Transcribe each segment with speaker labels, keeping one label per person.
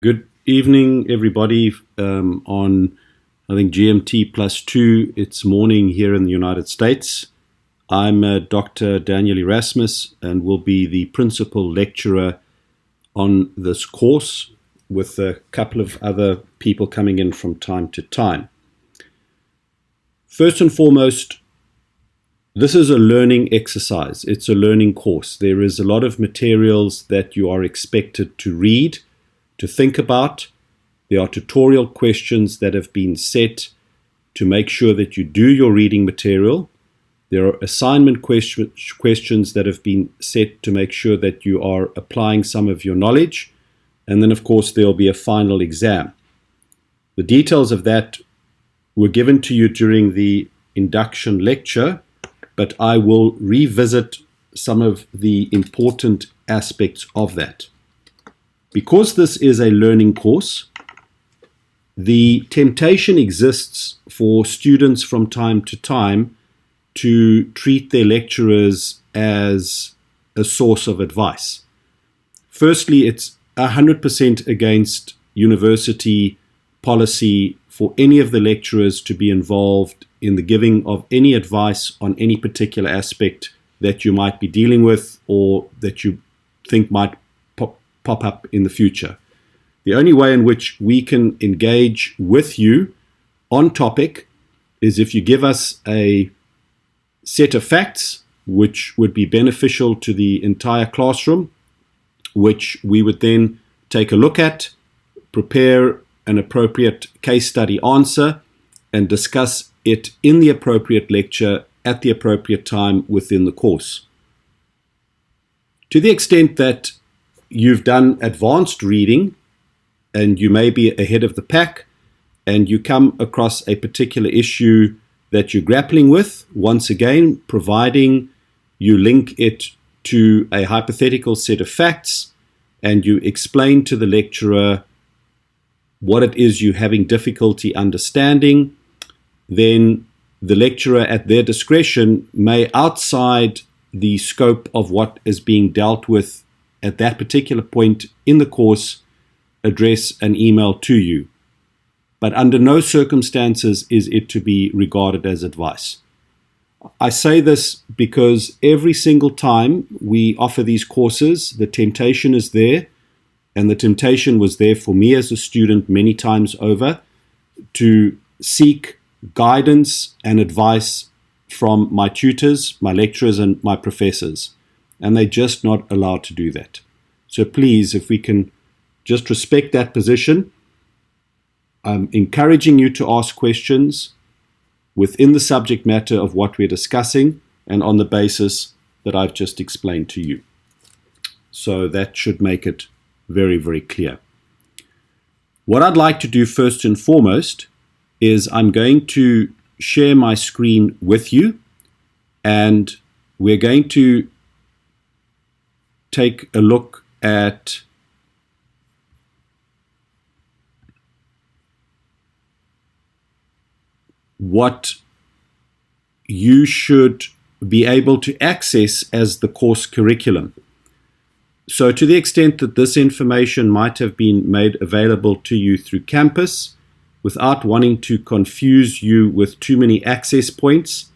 Speaker 1: Good evening, everybody. On, I think, GMT +2, it's morning here in the United States. I'm Dr. Daniel Erasmus and will be the principal lecturer on this course with a couple of other people coming in from time to time. First and foremost, this is a learning exercise. It's a learning course. There is a lot of materials that you are expected to read, to think about. There are tutorial questions that have been set to make sure that you do your reading material. There are assignment questions that have been set to make sure that you are applying some of your knowledge. And then, of course, there will be a final exam. The details of that were given to you during the induction lecture, but I will revisit some of the important aspects of that. Because this is a learning course, the temptation exists for students from time to time to treat their lecturers as a source of advice. Firstly, it's 100% against university policy for any of the lecturers to be involved in the giving of any advice on any particular aspect that you might be dealing with or that you think might pop up in the future. The only way in which we can engage with you on topic is if you give us a set of facts which would be beneficial to the entire classroom, which we would then take a look at, prepare an appropriate case study answer, and discuss it in the appropriate lecture at the appropriate time within the course. To the extent that you've done advanced reading and you may be ahead of the pack and you come across a particular issue that you're grappling with, once again, providing you link it to a hypothetical set of facts and you explain to the lecturer what it is you're having difficulty understanding, then the lecturer at their discretion may, outside the scope of what is being dealt with at that particular point in the course, address an email to you. But under no circumstances is it to be regarded as advice. I say this because every single time we offer these courses, the temptation is there, and the temptation was there for me as a student many times over, to seek guidance and advice from my tutors, my lecturers, and my professors. And they're just not allowed to do that. So please, if we can just respect that position, I'm encouraging you to ask questions within the subject matter of what we're discussing and on the basis that I've just explained to you. So that should make it very, very clear. What I'd like to do first and foremost is I'm going to share my screen with you, and we're going to take a look at what you should be able to access as the course curriculum. So to the extent that this information might have been made available to you through campus, without wanting to confuse you with too many access points,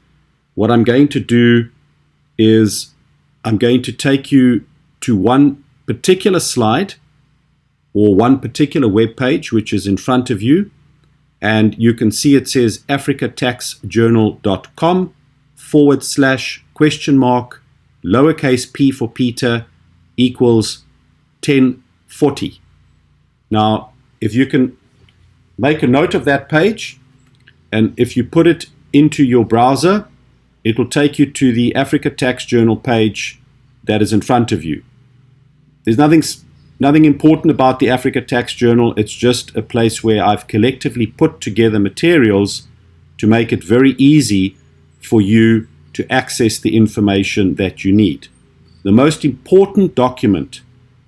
Speaker 1: what I'm going to do is I'm going to take you to one particular slide or one particular web page which is in front of you, and you can see it says africataxjournal.com/? lowercase p for Peter equals 1040. Now, if you can make a note of that page, and if you put it into your browser, it will take you to the Africa Tax Journal page that is in front of you. There's nothing important about the Africa Tax Journal. It's just a place where I've collectively put together materials to make it very easy for you to access the information that you need. The most important document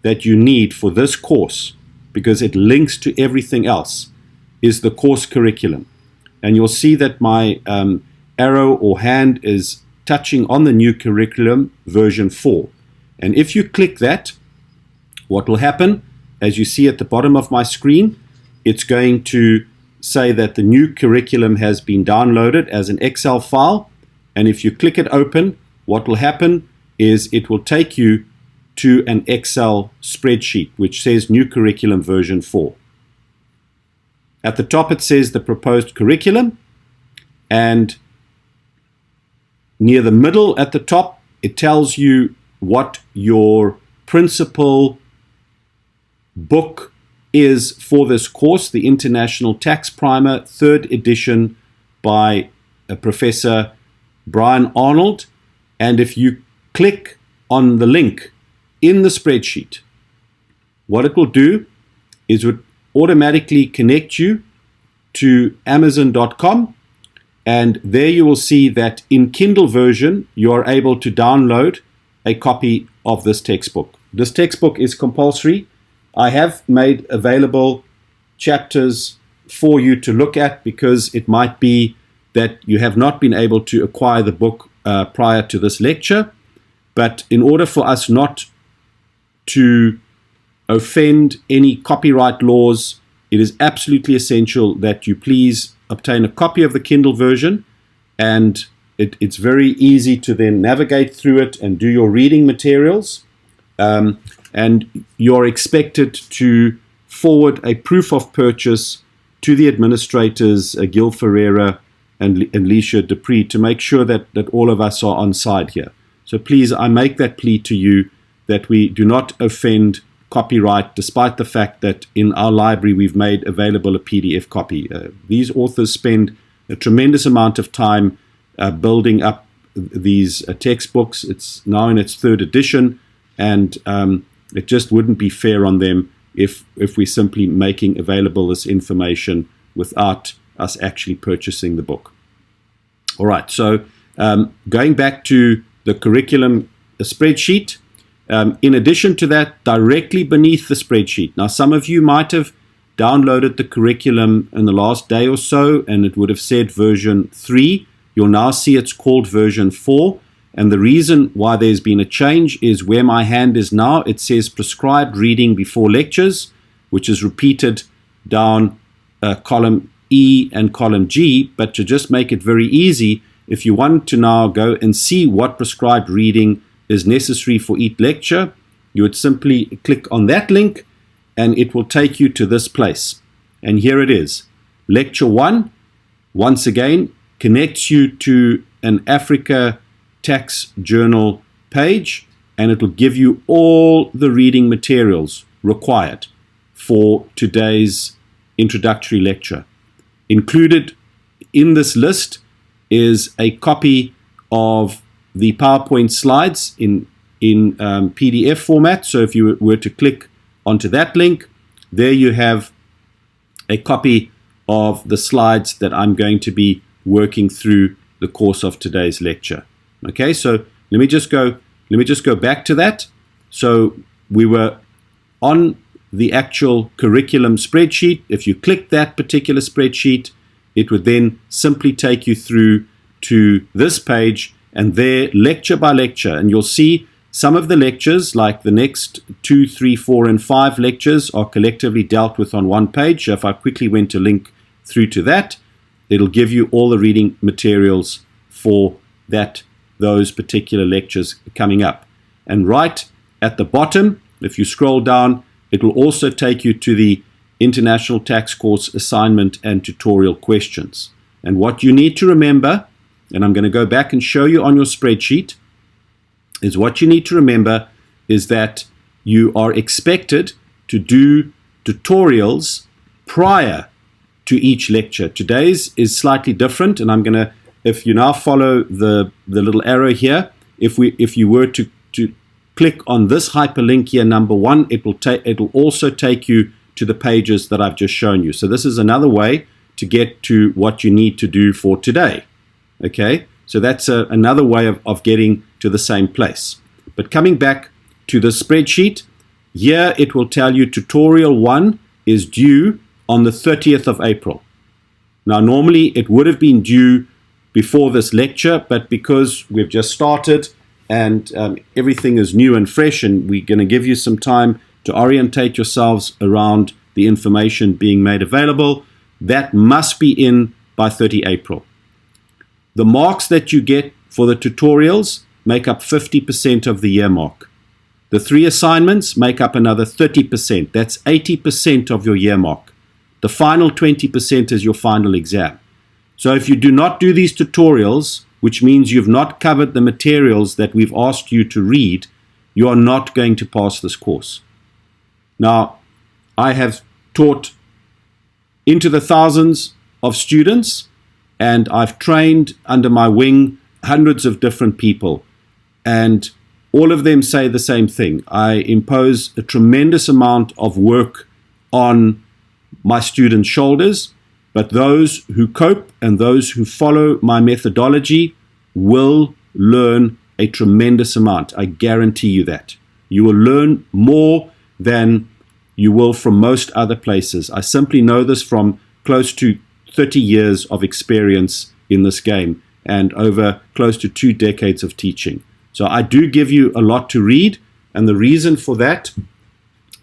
Speaker 1: that you need for this course, because it links to everything else, is the course curriculum. And you'll see that my arrow or hand is touching on the new curriculum version 4. And if you click that, what will happen as you see at the bottom of my screen, it's going to say that the new curriculum has been downloaded as an Excel file. And if you click it open, what will happen is it will take you to an Excel spreadsheet which says new curriculum version 4. At the top it says the proposed curriculum, and near the middle at the top it tells you what your principal book is for this course, the International Tax Primer, 3rd edition by Professor Brian Arnold. And if you click on the link in the spreadsheet, what it will do is it would automatically connect you to Amazon.com, and there you will see that in Kindle version you are able to download a copy of this textbook. This textbook is compulsory. I have made available chapters for you to look at because it might be that you have not been able to acquire the book prior to this lecture. But in order for us not to offend any copyright laws, it is absolutely essential that you please obtain a copy of the Kindle version, and it's very easy to then navigate through it and do your reading materials. And you're expected to forward a proof of purchase to the administrators, Gil Ferreira and Alicia Dupree, to make sure that all of us are on side here. So please, I make that plea to you that we do not offend copyright, despite the fact that in our library we've made available a PDF copy. These authors spend a tremendous amount of time building up these textbooks. It's now in its 3rd edition, and it just wouldn't be fair on them if we're simply making available this information without us actually purchasing the book. All right, so going back to the curriculum spreadsheet, in addition to that, directly beneath the spreadsheet, now some of you might have downloaded the curriculum in the last day or so, and it would have said version 3. You'll now see it's called version 4. And the reason why there's been a change is where my hand is now, it says prescribed reading before lectures, which is repeated down column E and column G. But to just make it very easy, if you want to now go and see what prescribed reading is necessary for each lecture, you would simply click on that link and it will take you to this place. And here it is. Lecture 1, once again, connects you to an Africa Tax Journal page, and it will give you all the reading materials required for today's introductory lecture. Included in this list is a copy of the PowerPoint slides in PDF format. So if you were to click onto that link, there you have a copy of the slides that I'm going to be working through the course of today's lecture. Okay, so let me just go back to that. So we were on the actual curriculum spreadsheet. If you click that particular spreadsheet, it would then simply take you through to this page, and there, lecture by lecture, and you'll see some of the lectures, like the next 2, 3, 4, and 5 lectures, are collectively dealt with on one page. So if I quickly went to link through to that, it'll give you all the reading materials for those particular lectures coming up. And right at the bottom, if you scroll down, it will also take you to the International Tax Course assignment and tutorial questions. And what you need to remember, and I'm going to go back and show you on your spreadsheet, is what you need to remember is that you are expected to do tutorials prior to each lecture. Today's is slightly different, and I'm going to, if you now follow the little arrow here, if you were to click on this hyperlink here, number 1, it'll also take you to the pages that I've just shown you. So this is another way to get to what you need to do for today. Okay, so that's another way of getting to the same place. But coming back to the spreadsheet, here it will tell you tutorial 1 is due on the 30th of April. Now normally it would have been due before this lecture, but because we've just started and everything is new and fresh, and we're going to give you some time to orientate yourselves around the information being made available. That must be in by 30 April. The marks that you get for the tutorials make up 50% of the year mark. The 3 assignments make up another 30%. That's 80% of your year mark. The final 20% is your final exam. So if you do not do these tutorials, which means you've not covered the materials that we've asked you to read, you are not going to pass this course. Now, I have taught into the thousands of students, and I've trained under my wing hundreds of different people, and all of them say the same thing. I impose a tremendous amount of work on my students' shoulders, but those who cope and those who follow my methodology will learn a tremendous amount. I guarantee you that. You will learn more than you will from most other places. I simply know this from close to 30 years of experience in this game and over close to 2 decades of teaching. So I do give you a lot to read, and the reason for that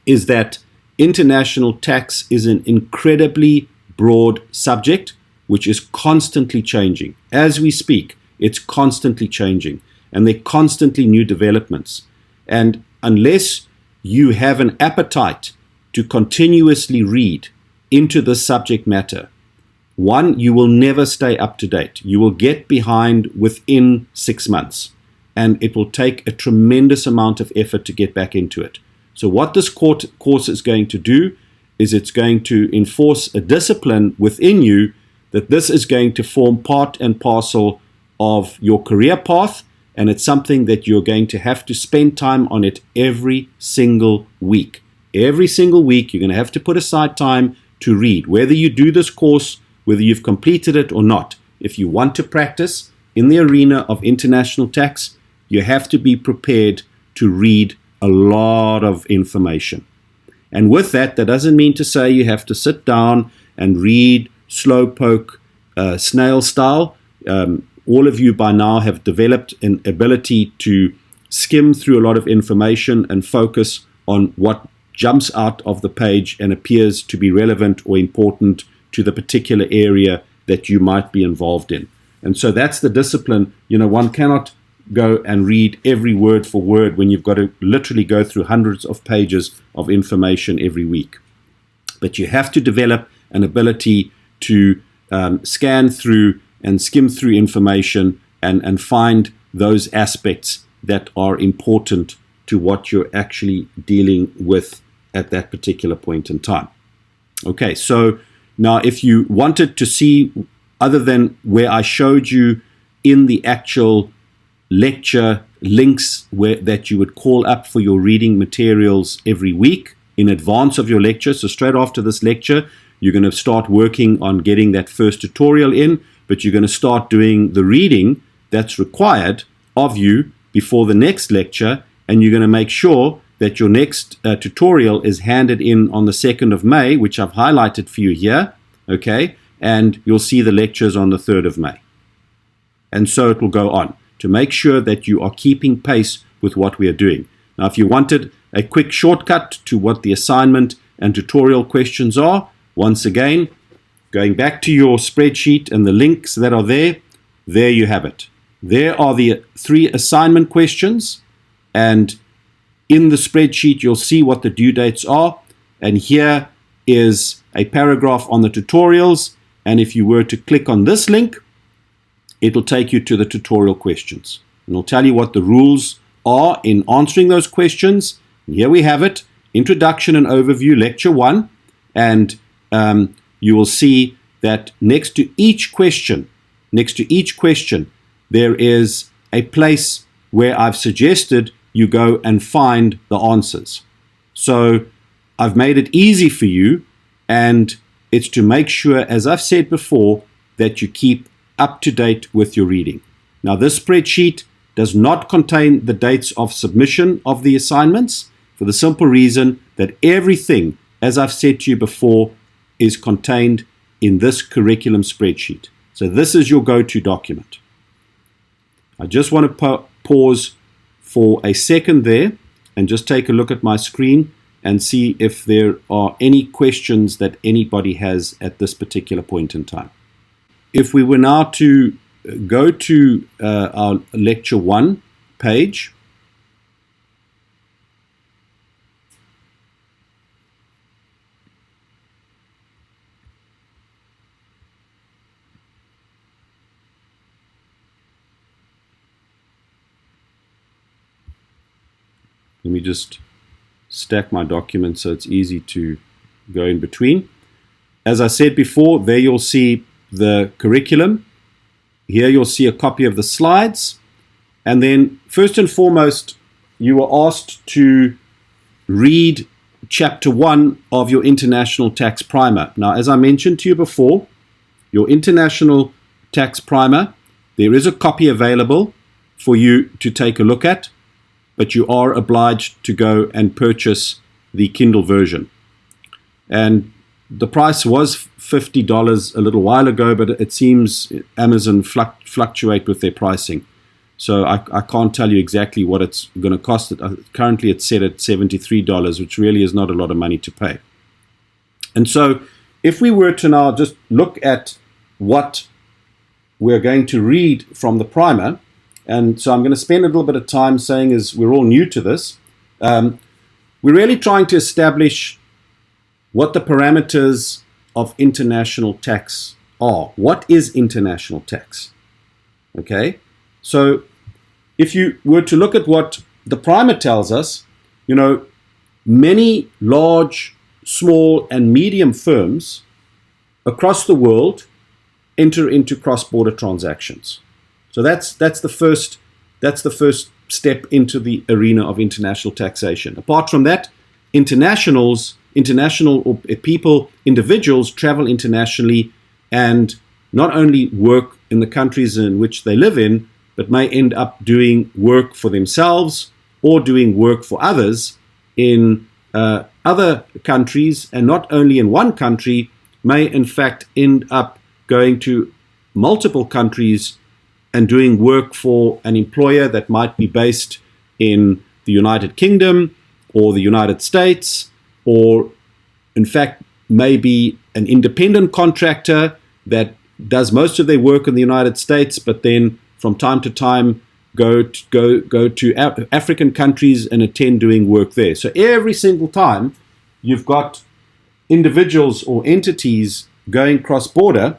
Speaker 1: is that international tax is an incredibly broad subject which is constantly changing. As we speak, it's constantly changing, and there are constantly new developments. And unless you have an appetite to continuously read into the subject matter, one, you will never stay up to date. You will get behind within 6 months, and it will take a tremendous amount of effort to get back into it. So what this course is going to do is it's going to enforce a discipline within you that this is going to form part and parcel of your career path, and it's something that you're going to have to spend time on it every single week. Every single week, you're going to have to put aside time to read, whether you do this course, whether you've completed it or not. If you want to practice in the arena of international tax, you have to be prepared to read a lot of information. And with that, that doesn't mean to say you have to sit down and read slowpoke, snail style. All of you by now have developed an ability to skim through a lot of information and focus on what jumps out of the page and appears to be relevant or important to the particular area that you might be involved in. And so that's the discipline. One cannot go and read every word for word when you've got to literally go through hundreds of pages of information every week. But you have to develop an ability to scan through and skim through information and find those aspects that are important to what you're actually dealing with at that particular point in time. Okay, so now if you wanted to see, other than where I showed you in the actual lecture links that you would call up for your reading materials every week in advance of your lecture, so straight after this lecture, you're going to start working on getting that first tutorial in, but you're going to start doing the reading that's required of you before the next lecture, and you're going to make sure that your next tutorial is handed in on the 2nd of May, which I've highlighted for you here, okay? And you'll see the lectures on the 3rd of May. And so it will go on to make sure that you are keeping pace with what we are doing. Now, if you wanted a quick shortcut to what the assignment and tutorial questions are, once again, going back to your spreadsheet and the links that are there you have it. There are the 3 assignment questions, and in the spreadsheet you'll see what the due dates are, and here is a paragraph on the tutorials, and if you were to click on this link, it'll take you to the tutorial questions, and it'll tell you what the rules are in answering those questions. And here we have it, Introduction and Overview, Lecture 1, and you will see that next to each question, there is a place where I've suggested you go and find the answers. So I've made it easy for you, and it's to make sure, as I've said before, that you keep up to date with your reading. Now, this spreadsheet does not contain the dates of submission of the assignments for the simple reason that everything, as I've said to you before, is contained in this curriculum spreadsheet. So this is your go-to document. I just want to pause for a second there and just take a look at my screen and see if there are any questions that anybody has at this particular point in time. If we were now to go to our lecture 1 page, let me just stack my documents so it's easy to go in between. As I said before, there you'll see the curriculum. Here you'll see a copy of the slides. And then first and foremost, you were asked to read chapter 1 of your International Tax Primer. Now, as I mentioned to you before, your International Tax Primer, there is a copy available for you to take a look at, but you are obliged to go and purchase the Kindle version. And the price was $50 a little while ago, but it seems Amazon fluctuate with their pricing. So I can't tell you exactly what it's going to cost. Currently it's set at $73, which really is not a lot of money to pay. And so if we were to now just look at what we're going to read from the primer, and so I'm going to spend a little bit of time saying, as we're all new to this, we're really trying to establish what the parameters of international tax are. What is international tax? Okay, so if you were to look at what the primer tells us, you know, many large, small, and medium firms across the world enter into cross-border transactions. So that's the first step into the arena of international taxation. Apart from that, international or people, individuals travel internationally and not only work in the countries in which they live in, but may end up doing work for themselves or doing work for others in other countries, and not only in one country, may in fact end up going to multiple countries and doing work for an employer that might be based in the United Kingdom or the United States, or in fact maybe an independent contractor that does most of their work in the United States, but then from time to time go to African countries and attend doing work there. So every single time you've got individuals or entities going cross-border,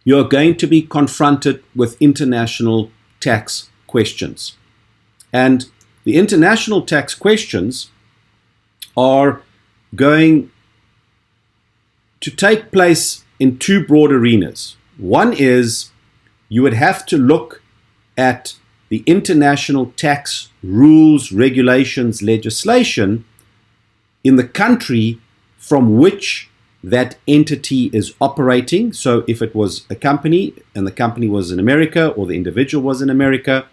Speaker 1: you're going to be confronted with international tax questions. And the international tax questions are going to take place in two broad arenas. One is you would have to look at the international tax rules, regulations, legislation in the country from which that entity is operating. So if it was a company and the company was in America or the individual was in America,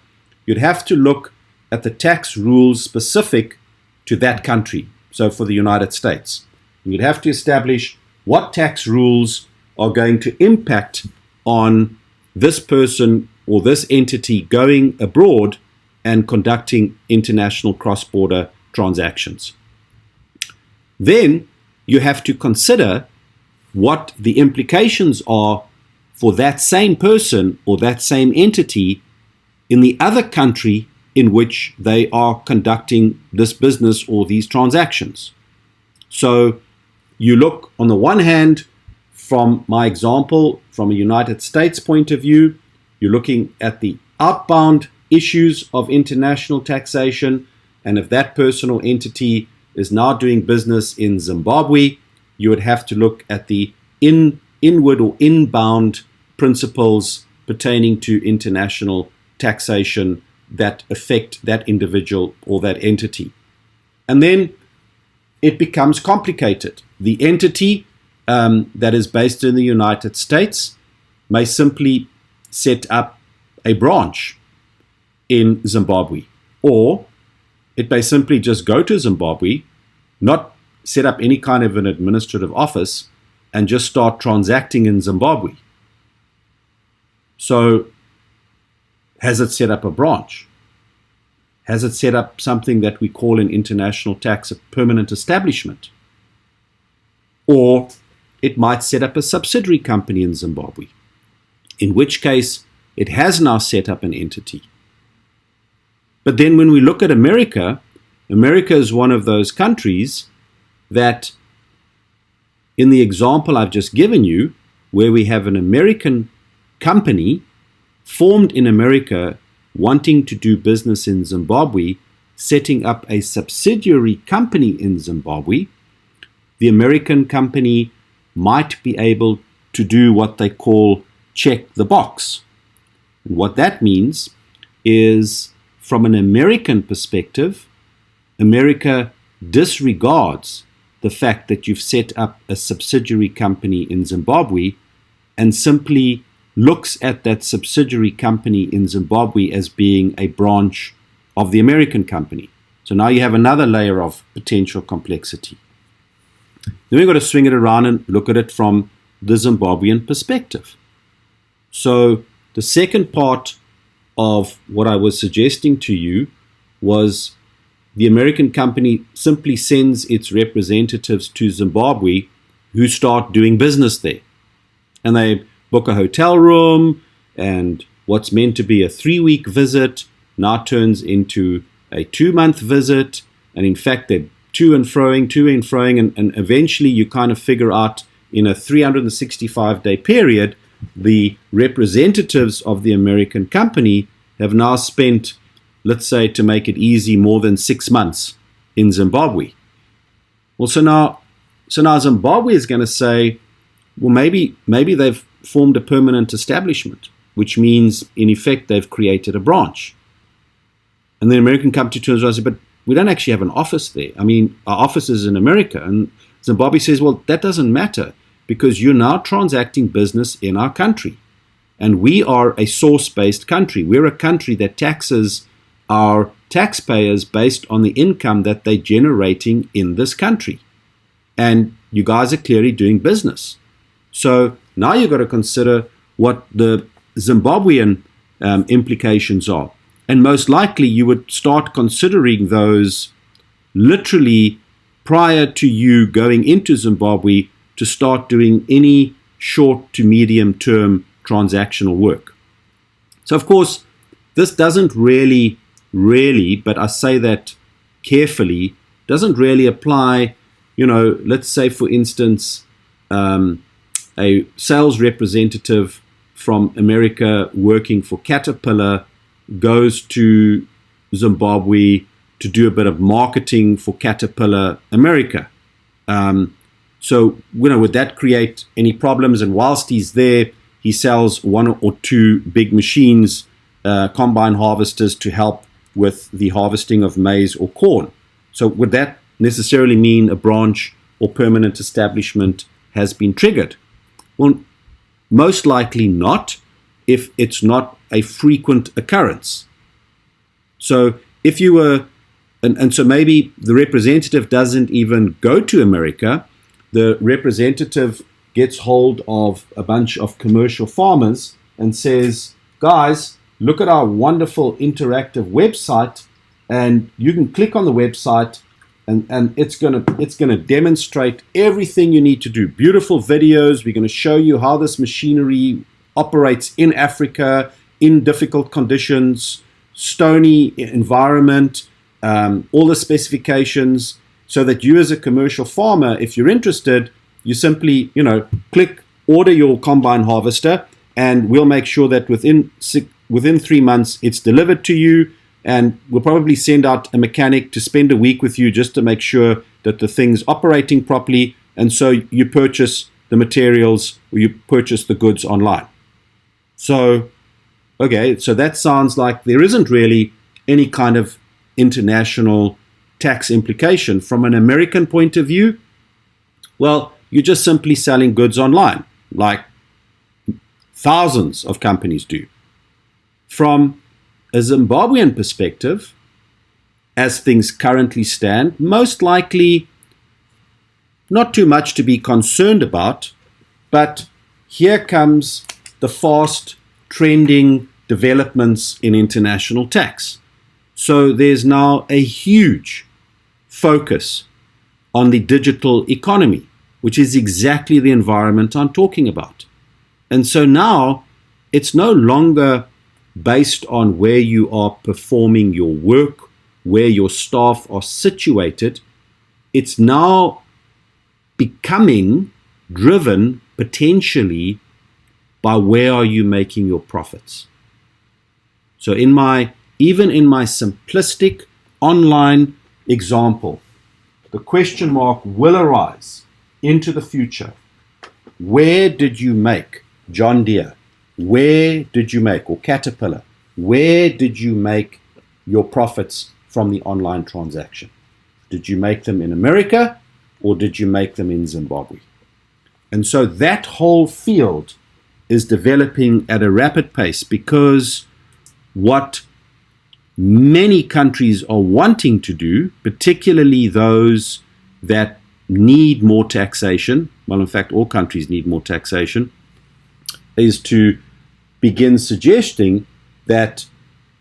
Speaker 1: you'd have to look at the tax rules specific to that country. So for the United States, you'd have to establish what tax rules are going to impact on this person or this entity going abroad and conducting international cross-border transactions. Then you have to consider what the implications are for that same person or that same entity in the other country in which they are conducting this business or these transactions. So you look on the one hand, from my example, from a United States point of view, you're looking at the outbound issues of international taxation, and if that person or entity is now doing business in Zimbabwe, you would have to look at the inward or inbound principles pertaining to international taxation that affect that individual or that entity. And then it becomes complicated. The entity that is based in the United States may simply set up a branch in Zimbabwe, or it may simply just go to Zimbabwe, not set up any kind of an administrative office, and just start transacting in Zimbabwe. So has it set up a branch? Has it set up something that we call in international tax a permanent establishment? Or it might set up a subsidiary company in Zimbabwe, in which case it has now set up an entity. But then when we look at America, America is one of those countries that, in the example I've just given you, where we have an American company formed in America wanting to do business in Zimbabwe, setting up a subsidiary company in Zimbabwe, the American company might be able to do what they call check the box. And what that means is, from an American perspective, America disregards the fact that you've set up a subsidiary company in Zimbabwe and simply looks at that subsidiary company in Zimbabwe as being a branch of the American company. So now you have another layer of potential complexity. Then we've got to swing it around and look at it from the Zimbabwean perspective. So the second part of what I was suggesting to you was the American company simply sends its representatives to Zimbabwe who start doing business there. And they book a hotel room, and what's meant to be a 3-week visit now turns into a 2-month visit. And in fact, they're to and froing, and eventually you kind of figure out in a 365-day period, the representatives of the American company have now spent, let's say, to make it easy, more than 6 months in Zimbabwe. Well, so now Zimbabwe is going to say, well, maybe they've formed a permanent establishment, which means, in effect, they've created a branch. And the American company turns around and says, but we don't actually have an office there. I mean, our office is in America. And Zimbabwe says, well, that doesn't matter because you're now transacting business in our country. And we are a source-based country. We're a country that taxes our taxpayers based on the income that they're generating in this country. And you guys are clearly doing business. So now you've got to consider what the Zimbabwean implications are. And most likely you would start considering those literally prior to you going into Zimbabwe to start doing any short to medium term transactional work. So of course, this doesn't really, but I say that carefully, doesn't really apply, let's say for instance, a sales representative from America working for Caterpillar goes to Zimbabwe to do a bit of marketing for Caterpillar America. So, would that create any problems? And whilst he's there, he sells 1 or 2 big machines, combine harvesters, to help with the harvesting of maize or corn. So would that necessarily mean a branch or permanent establishment has been triggered? Well, most likely not, if it's not a frequent occurrence. So if you were, and so maybe the representative doesn't even go to America, the representative gets hold of a bunch of commercial farmers and says, guys, look at our wonderful interactive website, and you can click on the website and it's gonna demonstrate everything you need to do. Beautiful videos. We're going to show you how this machinery operates in Africa in difficult conditions, stony environment, all the specifications, so that you as a commercial farmer, if you're interested, you simply, click order your combine harvester, and we'll make sure that within 3 months it's delivered to you. And we'll probably send out a mechanic to spend a week with you just to make sure that the thing's operating properly. And so you purchase the materials, or you purchase the goods online. So, okay, so that sounds like there isn't really any kind of international tax implication. From an American point of view, well, you're just simply selling goods online, like thousands of companies do. From a Zimbabwean perspective, as things currently stand, most likely not too much to be concerned about, but here comes the fast trending developments in international tax. So there's now a huge focus on the digital economy, which is exactly the environment I'm talking about. And so now it's no longer based on where you are performing your work, where your staff are situated. It's now becoming driven potentially by where are you making your profits. So even in my simplistic online example, the question mark will arise into the future. Where did you make John Deere? Where did you make, or Caterpillar, where did you make your profits from the online transaction? Did you make them in America or did you make them in Zimbabwe? And so that whole field is developing at a rapid pace, because what many countries are wanting to do, particularly those that need more taxation, well, in fact, all countries need more taxation, is to begin suggesting that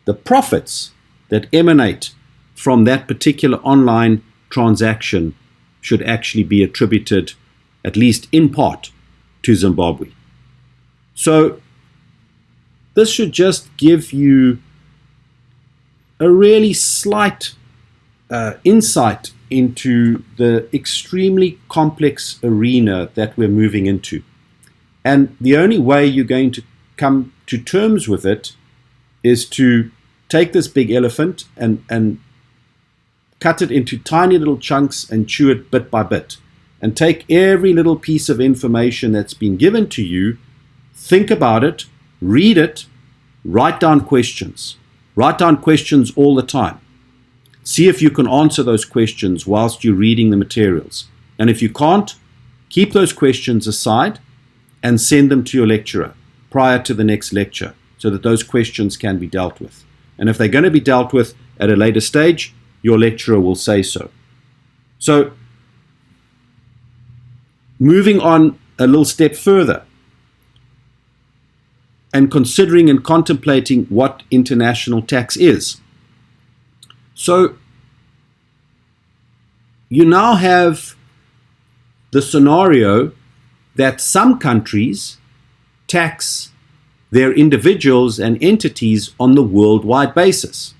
Speaker 1: the profits that emanate from that particular online transaction should actually be attributed, at least in part, to Zimbabwe. So this should just give you a really slight insight into the extremely complex arena that we're moving into. And the only way you're going to come to terms with it is to take this big elephant and cut it into tiny little chunks and chew it bit by bit. And take every little piece of information that's been given to you, think about it, read it, write down questions. Write down questions all the time. See if you can answer those questions whilst you're reading the materials. And if you can't, keep those questions aside and send them to your lecturer prior to the next lecture so that those questions can be dealt with. And if they're going to be dealt with at a later stage, your lecturer will say so. So, moving on a little step further and considering and contemplating what international tax is. So, you now have the scenario that some countries tax their individuals and entities on the worldwide basis.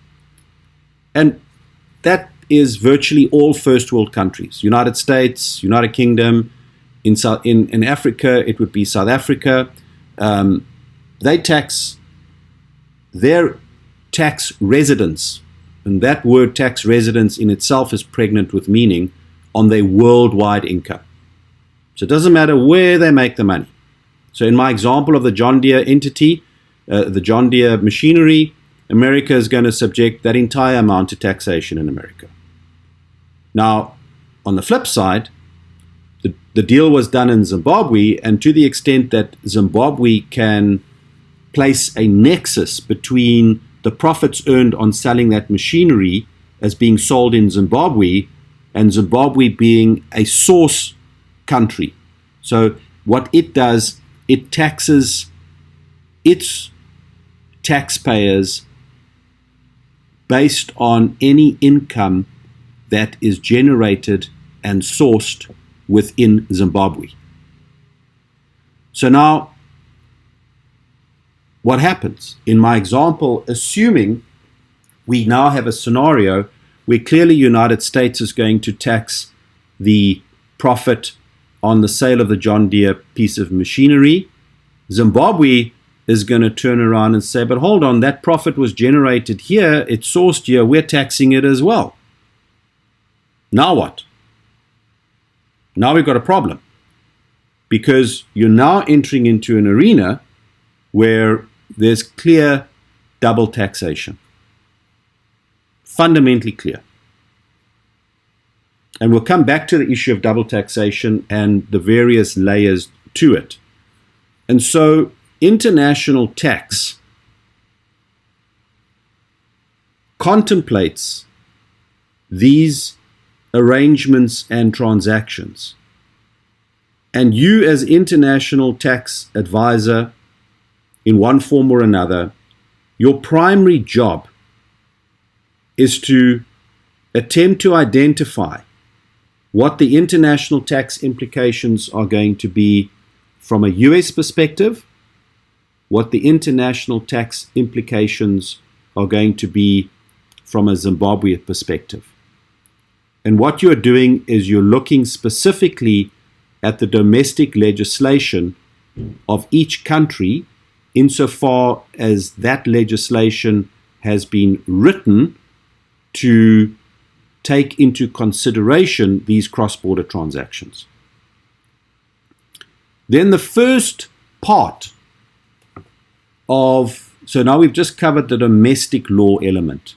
Speaker 1: And that is virtually all first world countries. United States, United Kingdom, in Africa, it would be South Africa. They tax their tax residents, and that word tax residents in itself is pregnant with meaning, on their worldwide income. So it doesn't matter where they make the money. So in my example of the John Deere entity, the John Deere machinery, America is going to subject that entire amount to taxation in America. Now, on the flip side, the deal was done in Zimbabwe, and to the extent that Zimbabwe can place a nexus between the profits earned on selling that machinery as being sold in Zimbabwe and Zimbabwe being a source country. So what it does, it taxes its taxpayers based on any income that is generated and sourced within Zimbabwe. So now, what happens? In my example, assuming we now have a scenario where clearly United States is going to tax the profit on the sale of the John Deere piece of machinery, Zimbabwe is going to turn around and say, but hold on, that profit was generated here, it's sourced here, we're taxing it as well. Now what? Now we've got a problem, because you're now entering into an arena where there's clear double taxation. Fundamentally clear. And we'll come back to the issue of double taxation and the various layers to it. And so international tax contemplates these arrangements and transactions. And you, as international tax advisor, in one form or another, your primary job is to attempt to identify what the international tax implications are going to be from a US perspective, what the international tax implications are going to be from a Zimbabwe perspective. And what you're doing is you're looking specifically at the domestic legislation of each country insofar as that legislation has been written to take into consideration these cross-border transactions. Then the first part of, so now we've just covered the domestic law element.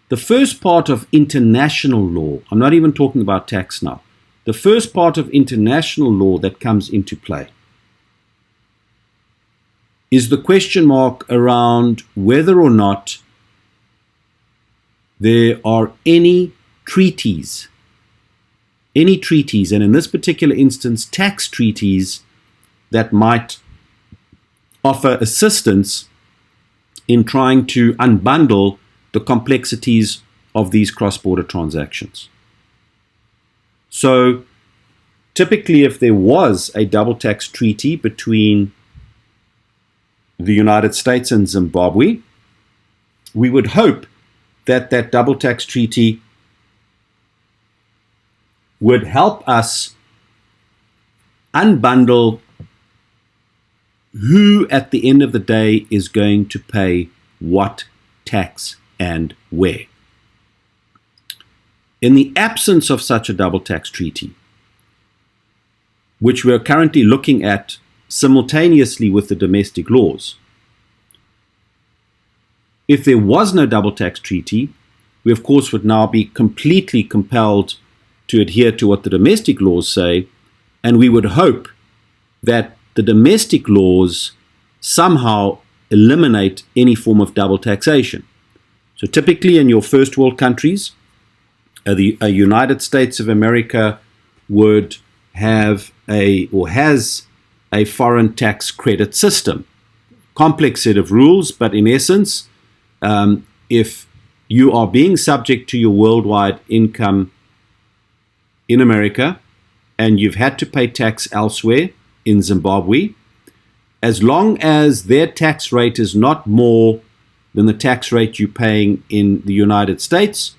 Speaker 1: The first part of international law, I'm not even talking about tax now, the first part of international law that comes into play is the question mark around whether or not there are any treaties, and in this particular instance, tax treaties that might offer assistance in trying to unbundle the complexities of these cross-border transactions. So typically, if there was a double tax treaty between the United States and Zimbabwe, we would hope that that double tax treaty would help us unbundle who at the end of the day is going to pay what tax and where. In the absence of such a double tax treaty, which we are currently looking at simultaneously with the domestic laws, if there was no double tax treaty, we of course would now be completely compelled to adhere to what the domestic laws say, and we would hope that the domestic laws somehow eliminate any form of double taxation. So typically in your first world countries, a United States of America would have has a foreign tax credit system. Complex set of rules, but in essence, if you are being subject to your worldwide income in America and you've had to pay tax elsewhere in Zimbabwe, as long as their tax rate is not more than the tax rate you're paying in the United States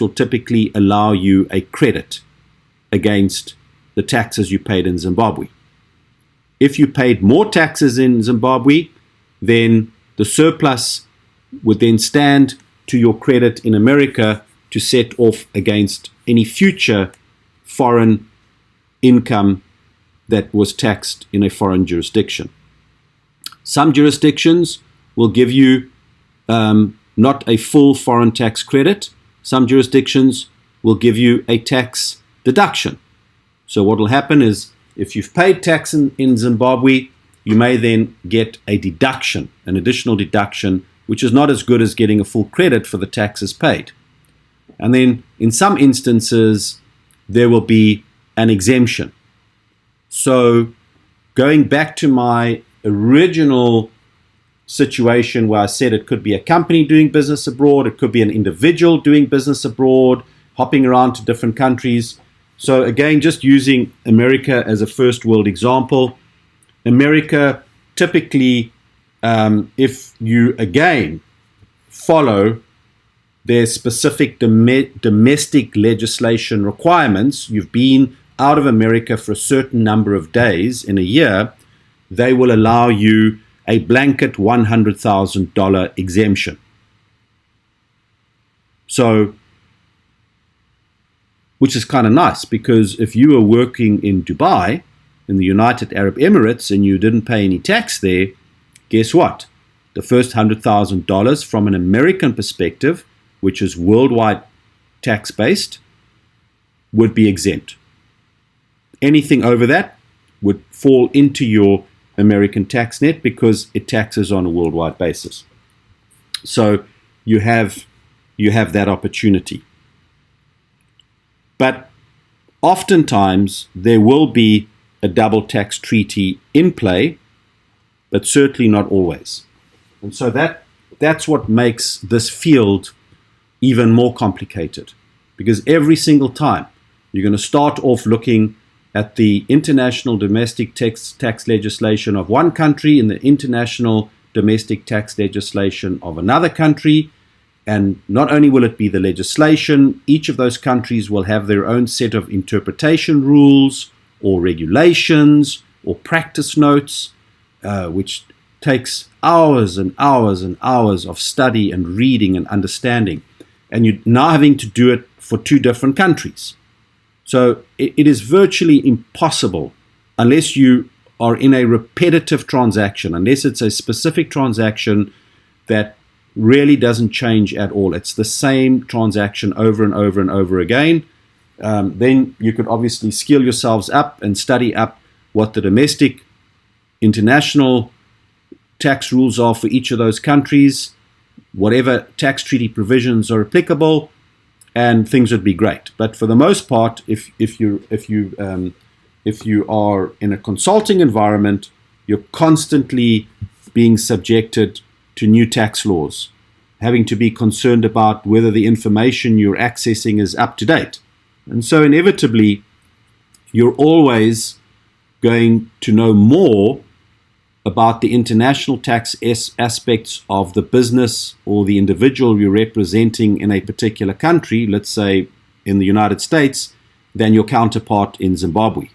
Speaker 1: will typically allow you a credit against the taxes you paid in Zimbabwe. If you paid more taxes in Zimbabwe, then the surplus would then stand to your credit in America to set off against any future foreign income that was taxed in a foreign jurisdiction. Some jurisdictions will give you not a full foreign tax credit. Some jurisdictions will give you a tax deduction. So what will happen is if you've paid tax in Zimbabwe, you may then get a deduction, an additional deduction, which is not as good as getting a full credit for the taxes paid. And then in some instances, there will be an exemption. So going back to my original situation where I said it could be a company doing business abroad, it could be an individual doing business abroad, hopping around to different countries. So again, just using America as a first world example, America typically, if you again follow their specific domestic legislation requirements, you've been out of America for a certain number of days in a year, they will allow you a blanket $100,000 exemption. So, which is kind of nice, because if you were working in Dubai, in the United Arab Emirates, and you didn't pay any tax there, guess what? The first $100,000 from an American perspective, which is worldwide tax-based, would be exempt. Anything over that would fall into your American tax net because it taxes on a worldwide basis. So you have that opportunity. But oftentimes there will be a double tax treaty in play, but certainly not always. And so that's what makes this field even more complicated, because every single time you're going to start off looking at the international domestic tax legislation of one country and the international domestic tax legislation of another country. And not only will it be the legislation, each of those countries will have their own set of interpretation rules or regulations or practice notes, which takes hours and hours and hours of study and reading and understanding. And you're now having to do it for two different countries. So it is virtually impossible, unless you are in a repetitive transaction, unless it's a specific transaction that really doesn't change at all. It's the same transaction over and over and over again. Then you could obviously skill yourselves up and study up what the domestic international tax rules are for each of those countries, whatever tax treaty provisions are applicable, and things would be great. But for the most part, if you are in a consulting environment, you're constantly being subjected to new tax laws, having to be concerned about whether the information you're accessing is up to date. And so inevitably, you're always going to know more about the international tax aspects of the business or the individual you're representing in a particular country, let's say in the United States, than your counterpart in Zimbabwe.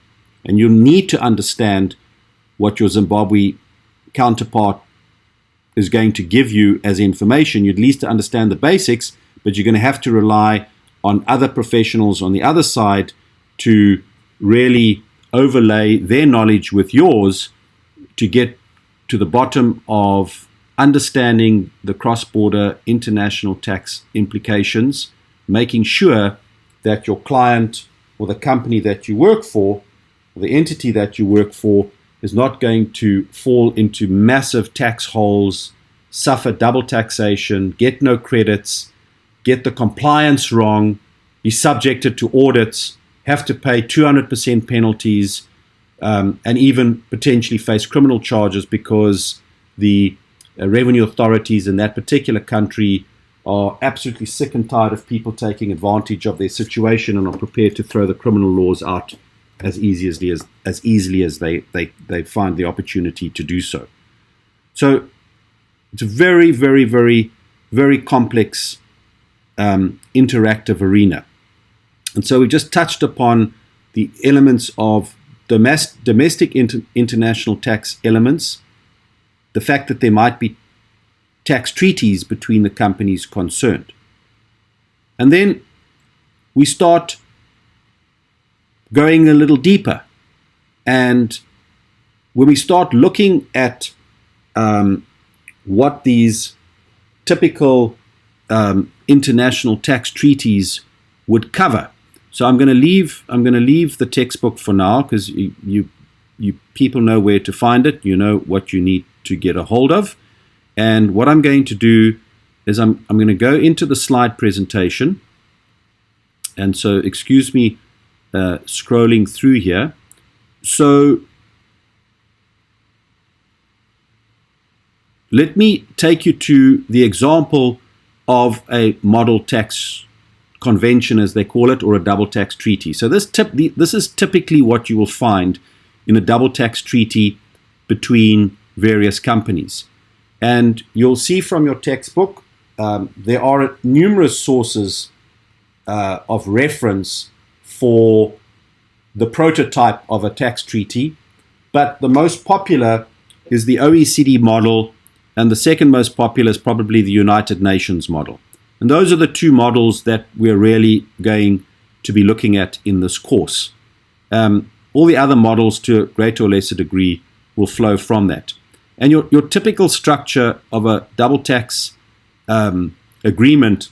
Speaker 1: And you need to understand what your Zimbabwe counterpart is going to give you as information. You at least understand the basics, but you're going to have to rely on other professionals on the other side to really overlay their knowledge with yours to get to the bottom of understanding the cross-border international tax implications, making sure that your client or the company that you work for, or the entity that you work for, is not going to fall into massive tax holes, suffer double taxation, get no credits, get the compliance wrong, be subjected to audits, have to pay 200% penalties, and even potentially face criminal charges because the revenue authorities in that particular country are absolutely sick and tired of people taking advantage of their situation and are prepared to throw the criminal laws out as easily as they find the opportunity to do so. So it's a very, very, very, very complex interactive arena. And so we just touched upon the elements of domestic international tax elements, the fact that there might be tax treaties between the companies concerned. And then we start going a little deeper. And when we start looking at what these typical international tax treaties would cover. So I'm going to leave the textbook for now, because you people know where to find it. You know what you need to get a hold of. And what I'm going to do is I'm going to go into the slide presentation. And so excuse me scrolling through here. So let me take you to the example of a model tax convention, as they call it, or a double tax treaty. So this is typically what you will find in a double tax treaty between various companies. And you'll see from your textbook, there are numerous sources of reference for the prototype of a tax treaty, but the most popular is the OECD model, and the second most popular is probably the United Nations model. And those are the two models that we're really going to be looking at in this course. All the other models, to a greater or lesser degree, will flow from that. And your typical structure of a double tax agreement,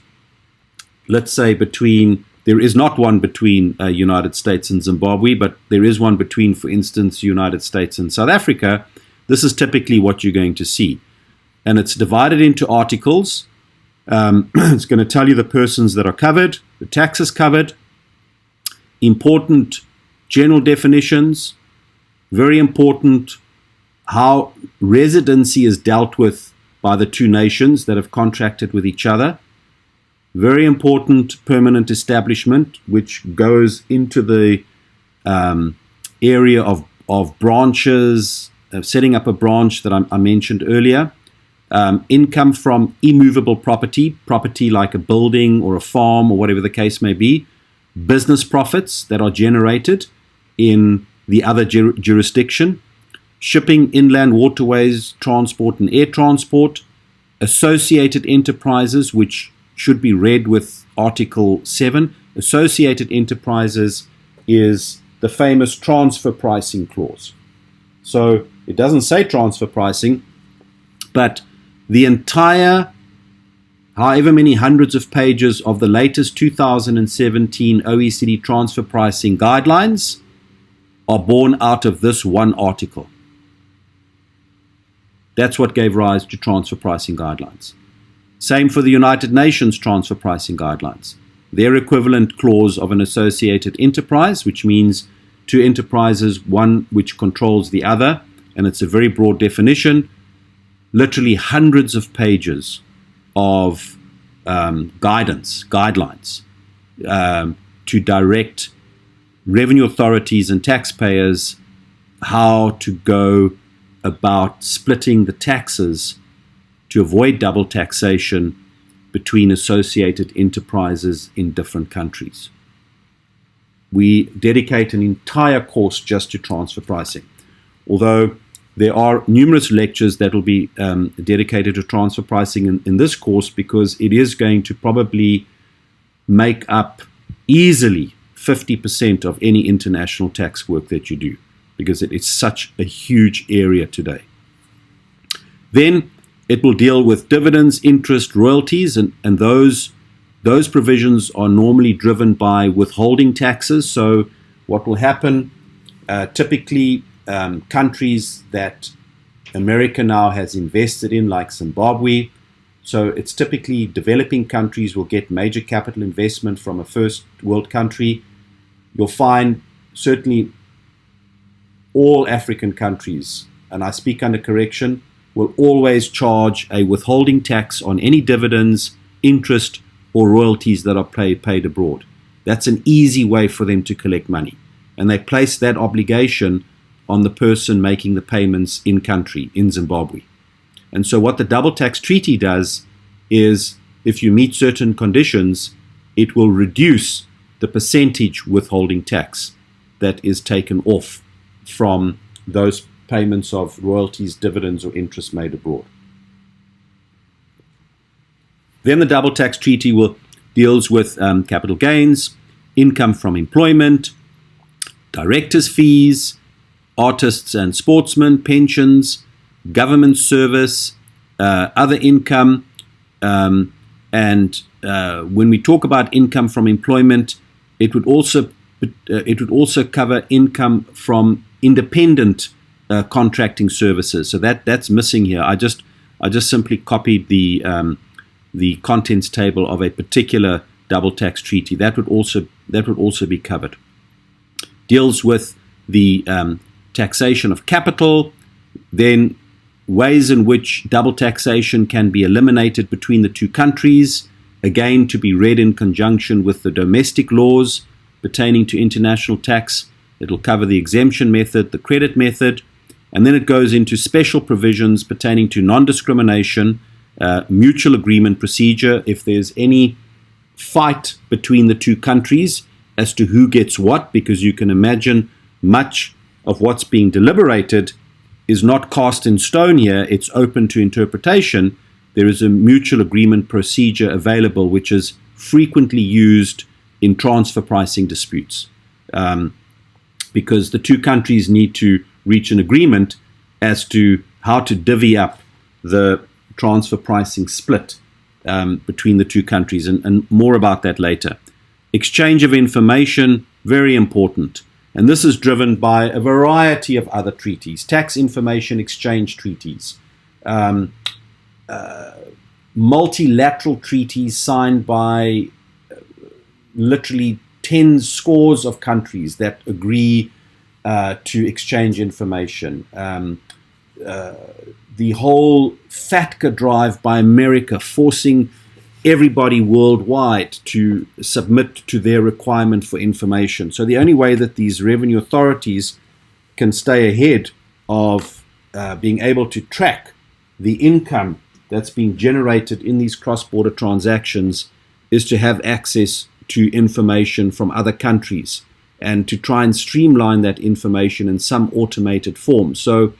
Speaker 1: let's say there is not one between United States and Zimbabwe, but there is one between, for instance, United States and South Africa. This is typically what you're going to see. And it's divided into articles. It's going to tell you the persons that are covered, the taxes covered, important general definitions, very important how residency is dealt with by the two nations that have contracted with each other, very important permanent establishment, which goes into the area of branches, setting up a branch that I mentioned earlier. Income from immovable property like a building or a farm or whatever the case may be. Business profits that are generated in the other jurisdiction. Shipping, inland waterways, transport and air transport. Associated enterprises, which should be read with Article 7. Associated enterprises is the famous transfer pricing clause. So it doesn't say transfer pricing, but the entire, however many hundreds of pages of the latest 2017 OECD transfer pricing guidelines are born out of this one article. That's what gave rise to transfer pricing guidelines. Same for the United Nations transfer pricing guidelines. Their equivalent clause of an associated enterprise, which means two enterprises, one which controls the other, and it's a very broad definition, literally hundreds of pages of guidelines to direct revenue authorities and taxpayers how to go about splitting the taxes to avoid double taxation between associated enterprises in different countries. We dedicate an entire course just to transfer pricing, although there are numerous lectures that will be dedicated to transfer pricing in this course, because it is going to probably make up easily 50% of any international tax work that you do, because it's such a huge area today. Then it will deal with dividends, interest, royalties, and those provisions are normally driven by withholding taxes. So what will happen, typically countries that America now has invested in, like Zimbabwe, so it's typically developing countries will get major capital investment from a first world country. You'll find certainly all African countries, and I speak under correction, will always charge a withholding tax on any dividends, interest, or royalties that are paid abroad. That's an easy way for them to collect money. And they place that obligation on the person making the payments in country, in Zimbabwe. And so what the double tax treaty does is, if you meet certain conditions, it will reduce the percentage withholding tax that is taken off from those payments of royalties, dividends, or interest made abroad. Then the double tax treaty deals with capital gains, income from employment, directors' fees, artists and sportsmen, pensions, government service, other income, and when we talk about income from employment, it would also cover income from independent contracting services. So that's missing here. I just simply copied the contents table of a particular double tax treaty. That would also be covered. Deals with the taxation of capital, then ways in which double taxation can be eliminated between the two countries, again to be read in conjunction with the domestic laws pertaining to international tax. It'll cover the exemption method, the credit method, and then it goes into special provisions pertaining to non-discrimination, mutual agreement procedure. If there's any fight between the two countries as to who gets what, because you can imagine much of what's being deliberated is not cast in stone here, it's open to interpretation. There is a mutual agreement procedure available, which is frequently used in transfer pricing disputes, because the two countries need to reach an agreement as to how to divvy up the transfer pricing split between the two countries, and more about that later. Exchange of information, very important. And this is driven by a variety of other treaties, tax information exchange treaties, multilateral treaties signed by literally scores of countries that agree to exchange information. The whole FATCA drive by America, forcing everybody worldwide to submit to their requirement for information. So the only way that these revenue authorities can stay ahead of being able to track the income that's being generated in these cross-border transactions is to have access to information from other countries and to try and streamline that information in some automated form. So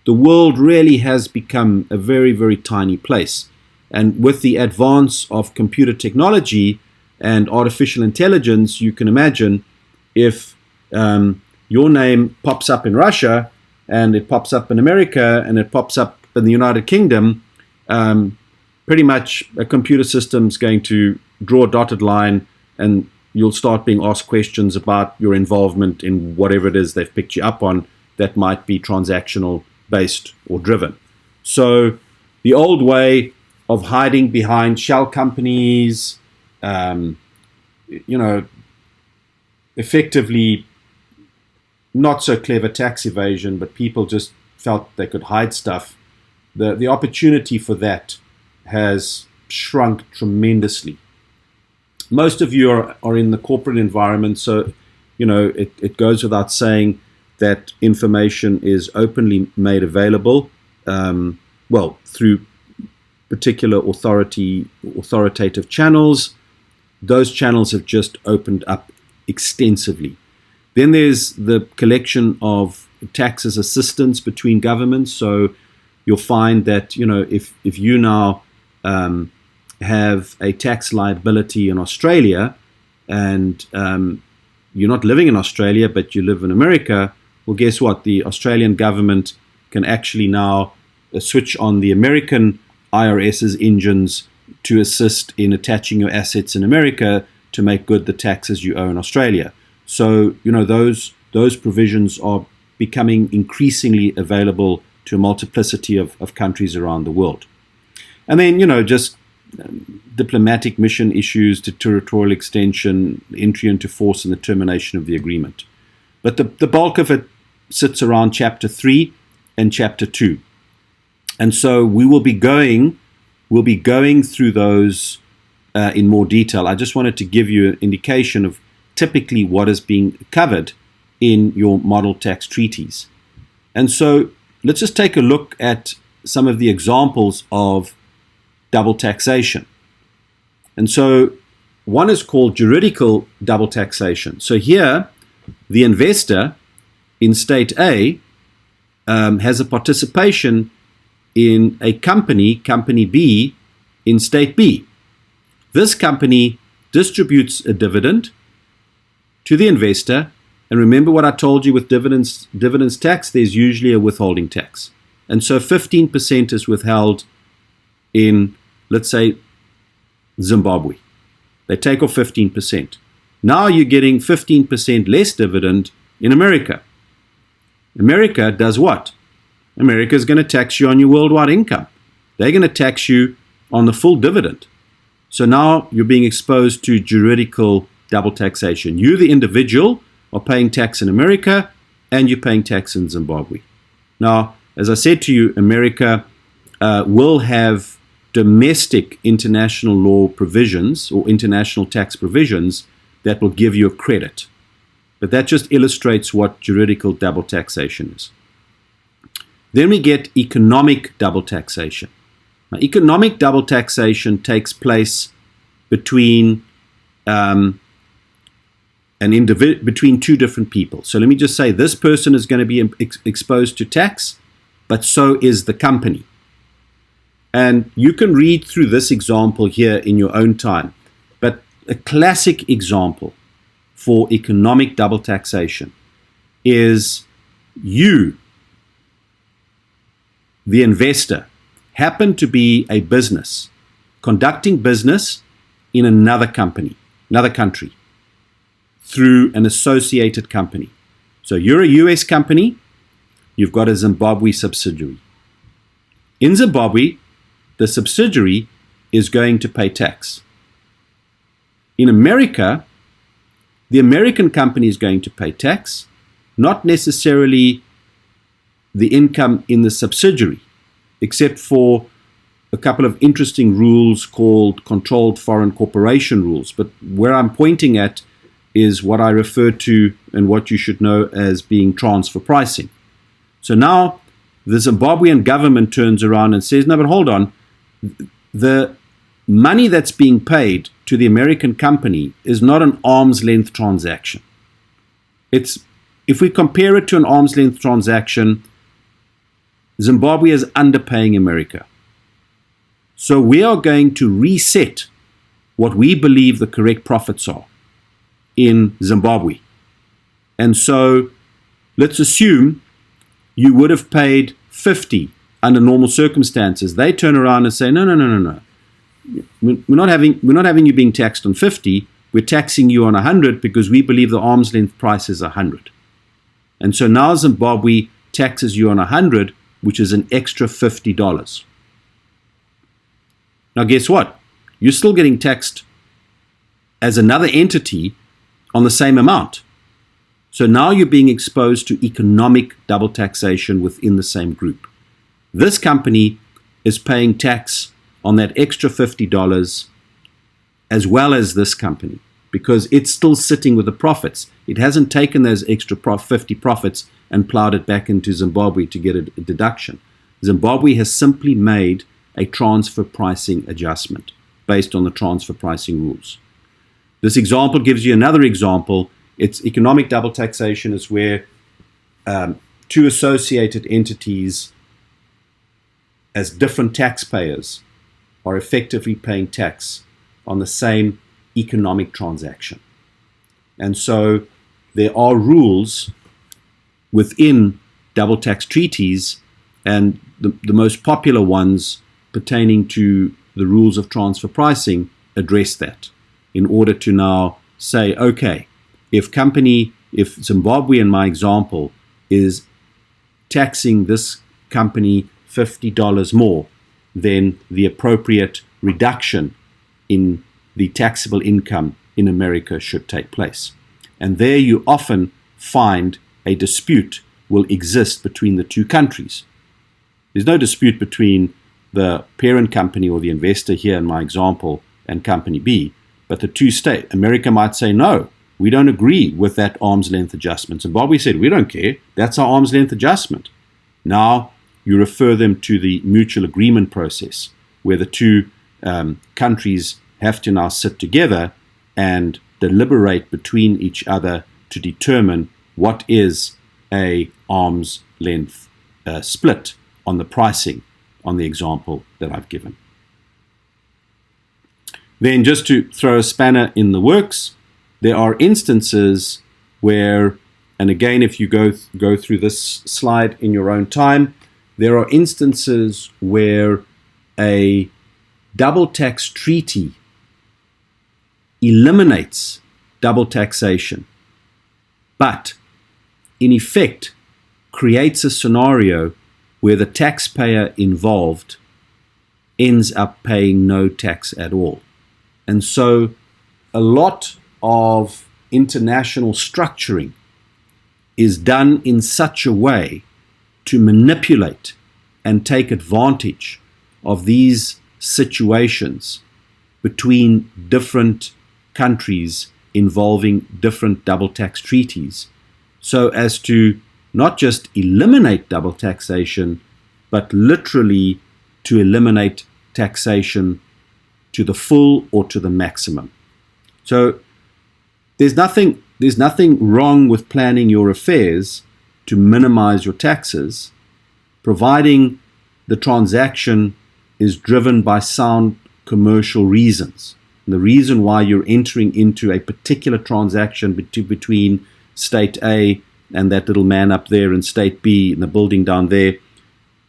Speaker 1: the world really has become a very, very tiny place. And with the advance of computer technology and artificial intelligence, you can imagine if your name pops up in Russia and it pops up in America and it pops up in the United Kingdom, pretty much a computer system's going to draw a dotted line and you'll start being asked questions about your involvement in whatever it is they've picked you up on that might be transactional based or driven. So the old way of hiding behind shell companies, effectively not so clever tax evasion, but people just felt they could hide stuff. The opportunity for that has shrunk tremendously. Most of you are in the corporate environment, so it goes without saying that information is openly made available, through particular authoritative channels. Those channels have just opened up extensively. Then there's the collection of taxes assistance between governments. So you'll find that if you now have a tax liability in Australia and you're not living in Australia but you live in America, well, guess what? The Australian government can actually now switch on the American IRS's engines to assist in attaching your assets in America to make good the taxes you owe in Australia. So, those provisions are becoming increasingly available to a multiplicity of countries around the world. And then, just diplomatic mission issues to territorial extension, entry into force, and the termination of the agreement. But the bulk of it sits around Chapter 3 and Chapter 2. And so we'll be going through those in more detail. I just wanted to give you an indication of typically what is being covered in your model tax treaties. And so let's just take a look at some of the examples of double taxation. And so one is called juridical double taxation. So here, the investor in state A has a participation in a company B, in state B. This company distributes a dividend to the investor. And remember what I told you with dividends tax, there's usually a withholding tax. And so 15% is withheld in, let's say, Zimbabwe. They take off 15%. Now you're getting 15% less dividend in America. America does what? America is going to tax you on your worldwide income. They're going to tax you on the full dividend. So now you're being exposed to juridical double taxation. You, the individual, are paying tax in America and you're paying tax in Zimbabwe. Now, as I said to you, America will have domestic international law provisions or international tax provisions that will give you a credit. But that just illustrates what juridical double taxation is. Then we get economic double taxation. Now, economic double taxation takes place between between two different people. So let me just say this person is going to be exposed to tax, but so is the company. And you can read through this example here in your own time. But a classic example for economic double taxation is you, the investor, happen to be a business conducting business in another country, through an associated company. So you're a US company, you've got a Zimbabwe subsidiary. In Zimbabwe, the subsidiary is going to pay tax. In America, the American company is going to pay tax, not necessarily the income in the subsidiary, except for a couple of interesting rules called controlled foreign corporation rules. But where I'm pointing at is what I refer to and what you should know as being transfer pricing. So now the Zimbabwean government turns around and says, no, but hold on. The money that's being paid to the American company is not an arm's length transaction. If we compare it to an arm's length transaction, Zimbabwe is underpaying America. So we are going to reset what we believe the correct profits are in Zimbabwe. And so let's assume you would have paid 50 under normal circumstances. They turn around and say, no. We're not having you being taxed on 50. We're taxing you on 100 because we believe the arm's length price is 100. And so now Zimbabwe taxes you on 100, which is an extra $50. Now guess what? You're still getting taxed as another entity on the same amount. So now you're being exposed to economic double taxation within the same group. This company is paying tax on that extra $50 as well as this company because it's still sitting with the profits. It hasn't taken those extra 50 profits and plowed it back into Zimbabwe to get a deduction. Zimbabwe has simply made a transfer pricing adjustment based on the transfer pricing rules. This example gives you another example. It's economic double taxation is where two associated entities as different taxpayers are effectively paying tax on the same economic transaction. And so there are rules within double tax treaties, and the most popular ones pertaining to the rules of transfer pricing address that in order to now say, okay, if Zimbabwe, in my example, is taxing this company $50 more, then the appropriate reduction in the taxable income in America should take place. And there you often find a dispute will exist between the two countries. There's no dispute between the parent company or the investor here in my example and company B, but the two state, America might say, no, we don't agree with that arm's length adjustment. Zimbabwe said, we don't care. That's our arm's length adjustment. Now you refer them to the mutual agreement process where the two countries have to now sit together and deliberate between each other to determine what is a arm's length split on the pricing on the example that I've given. Then just to throw a spanner in the works, there are instances where, and again, if you go through this slide in your own time, there are instances where a double tax treaty eliminates double taxation, but in effect creates a scenario where the taxpayer involved ends up paying no tax at all. And so a lot of international structuring is done in such a way to manipulate and take advantage of these situations between different countries involving different double tax treaties, so as to not just eliminate double taxation, but literally to eliminate taxation to the full or to the maximum. So there's nothing wrong with planning your affairs to minimize your taxes, providing the transaction is driven by sound commercial reasons. And the reason why you're entering into a particular transaction between state A and that little man up there and state B in the building down there,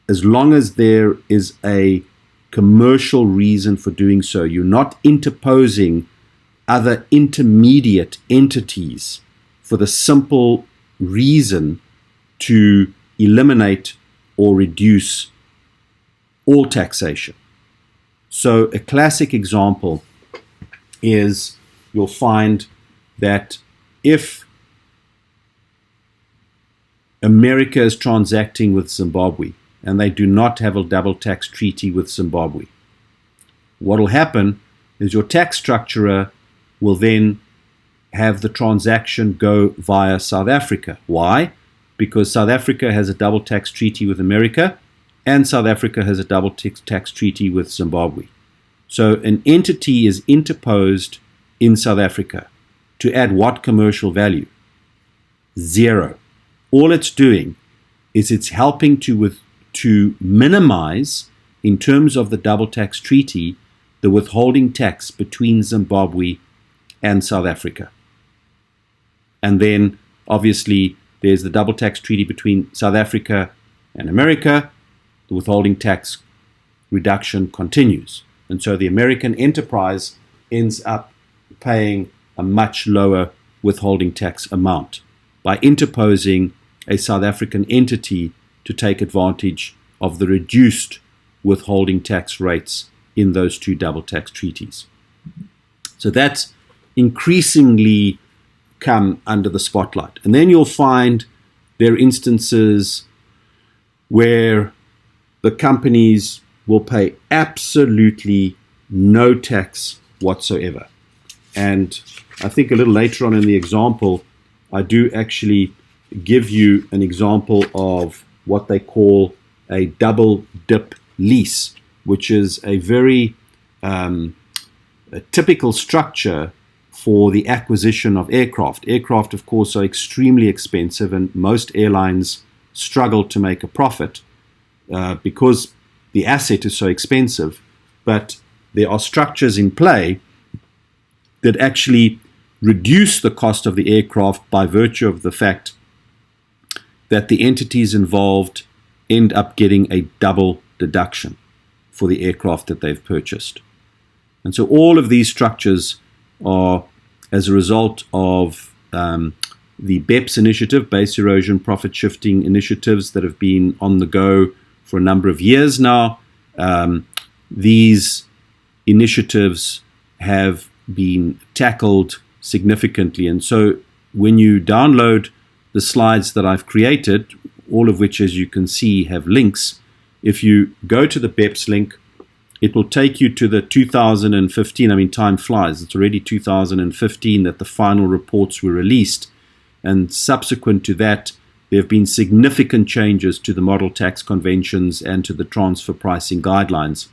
Speaker 1: as long as there is a commercial reason for doing so, you're not interposing other intermediate entities for the simple reason to eliminate or reduce all taxation. So a classic example is you'll find that if America is transacting with Zimbabwe and they do not have a double tax treaty with Zimbabwe, what will happen is your tax structurer will then have the transaction go via South Africa. Why? Because South Africa has a double tax treaty with America, and South Africa has a double tax treaty with Zimbabwe. So an entity is interposed in South Africa to add what commercial value? Zero. All it's doing is it's helping to minimize, in terms of the double tax treaty, the withholding tax between Zimbabwe and South Africa. And then, obviously, there's the double tax treaty between South Africa and America. The withholding tax reduction continues. And so the American enterprise ends up paying a much lower withholding tax amount by interposing a South African entity to take advantage of the reduced withholding tax rates in those two double tax treaties. So that's increasingly come under the spotlight. And then you'll find there are instances where the companies will pay absolutely no tax whatsoever. And I think a little later on in the example, I do actually give you an example of what they call a double dip lease, which is a very a typical structure for the acquisition of aircraft. Aircraft, of course, are extremely expensive, and most airlines struggle to make a profit because the asset is so expensive. But there are structures in play that actually reduce the cost of the aircraft by virtue of the fact that the entities involved end up getting a double deduction for the aircraft that they've purchased. And so all of these structures are as a result of the BEPS initiative, Base Erosion Profit Shifting initiatives that have been on the go for a number of years now. These initiatives have been tackled significantly. And so when you download the slides that I've created, all of which, as you can see, have links, if you go to the BEPS link, it will take you to the 2015, I mean, time flies, it's already 2015 that the final reports were released. And subsequent to that, there have been significant changes to the model tax conventions and to the transfer pricing guidelines.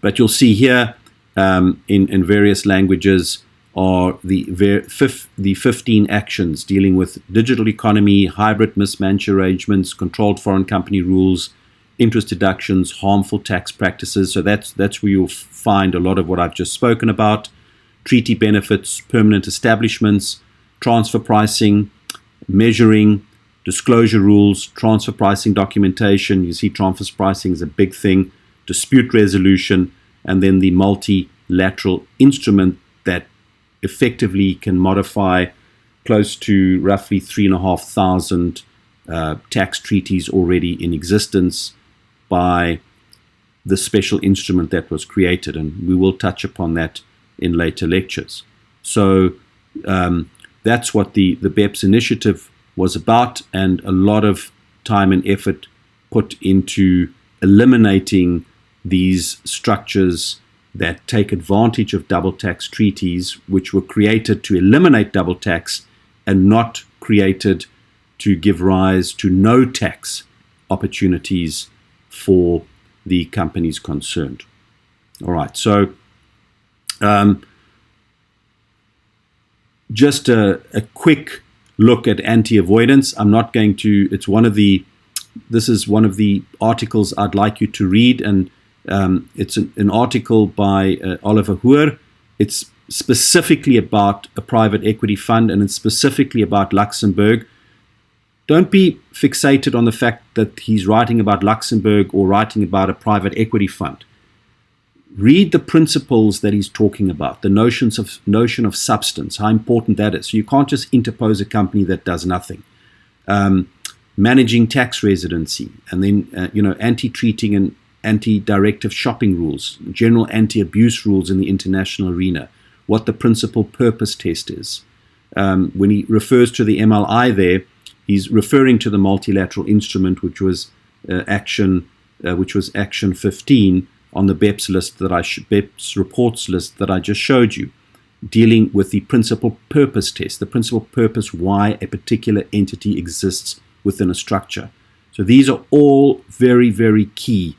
Speaker 1: But you'll see here in various languages are the 15 actions dealing with digital economy, hybrid mismatch arrangements, controlled foreign company rules, interest deductions, harmful tax practices. So that's where you'll find a lot of what I've just spoken about. Treaty benefits, permanent establishments, transfer pricing, measuring, disclosure rules, transfer pricing documentation. You see transfer pricing is a big thing. Dispute resolution, and then the multilateral instrument that effectively can modify close to roughly 3,500 tax treaties already in existence by the special instrument that was created, and we will touch upon that in later lectures. So that's what the BEPS initiative was about, and a lot of time and effort put into eliminating these structures that take advantage of double tax treaties, which were created to eliminate double tax and not created to give rise to no tax opportunities for the companies concerned. All right, so just a quick look at anti-avoidance. I'm not going to, this is one of the articles I'd like you to read, and it's an article by Oliver Hoer. It's specifically about a private equity fund, and it's specifically about Luxembourg. Don't be fixated on the fact that he's writing about Luxembourg or writing about a private equity fund. Read the principles that he's talking about, the notion of substance, how important that is. So you can't just interpose a company that does nothing. Managing tax residency, and then anti-treating and anti-directive shopping rules, general anti-abuse rules in the international arena, what the principal purpose test is. When he refers to the MLI there, he's referring to the multilateral instrument, which was Action 15, on the BEPS list BEPS reports list that I just showed you, dealing with the principal purpose test, the principal purpose why a particular entity exists within a structure. So these are all very, very key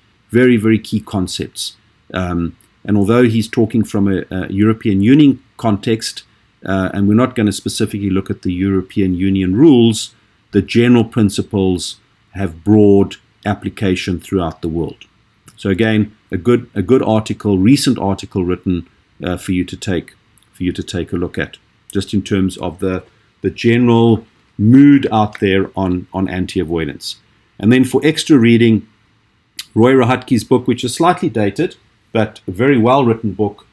Speaker 1: concepts. And although he's talking from a European Union context, and we're not going to specifically look at the European Union rules, the general principles have broad application throughout the world. So again, a good article, recent article written for you to take a look at, just in terms of the general mood out there on anti-avoidance. And then for extra reading, Roy Rohatky's book, which is slightly dated, but a very well-written book,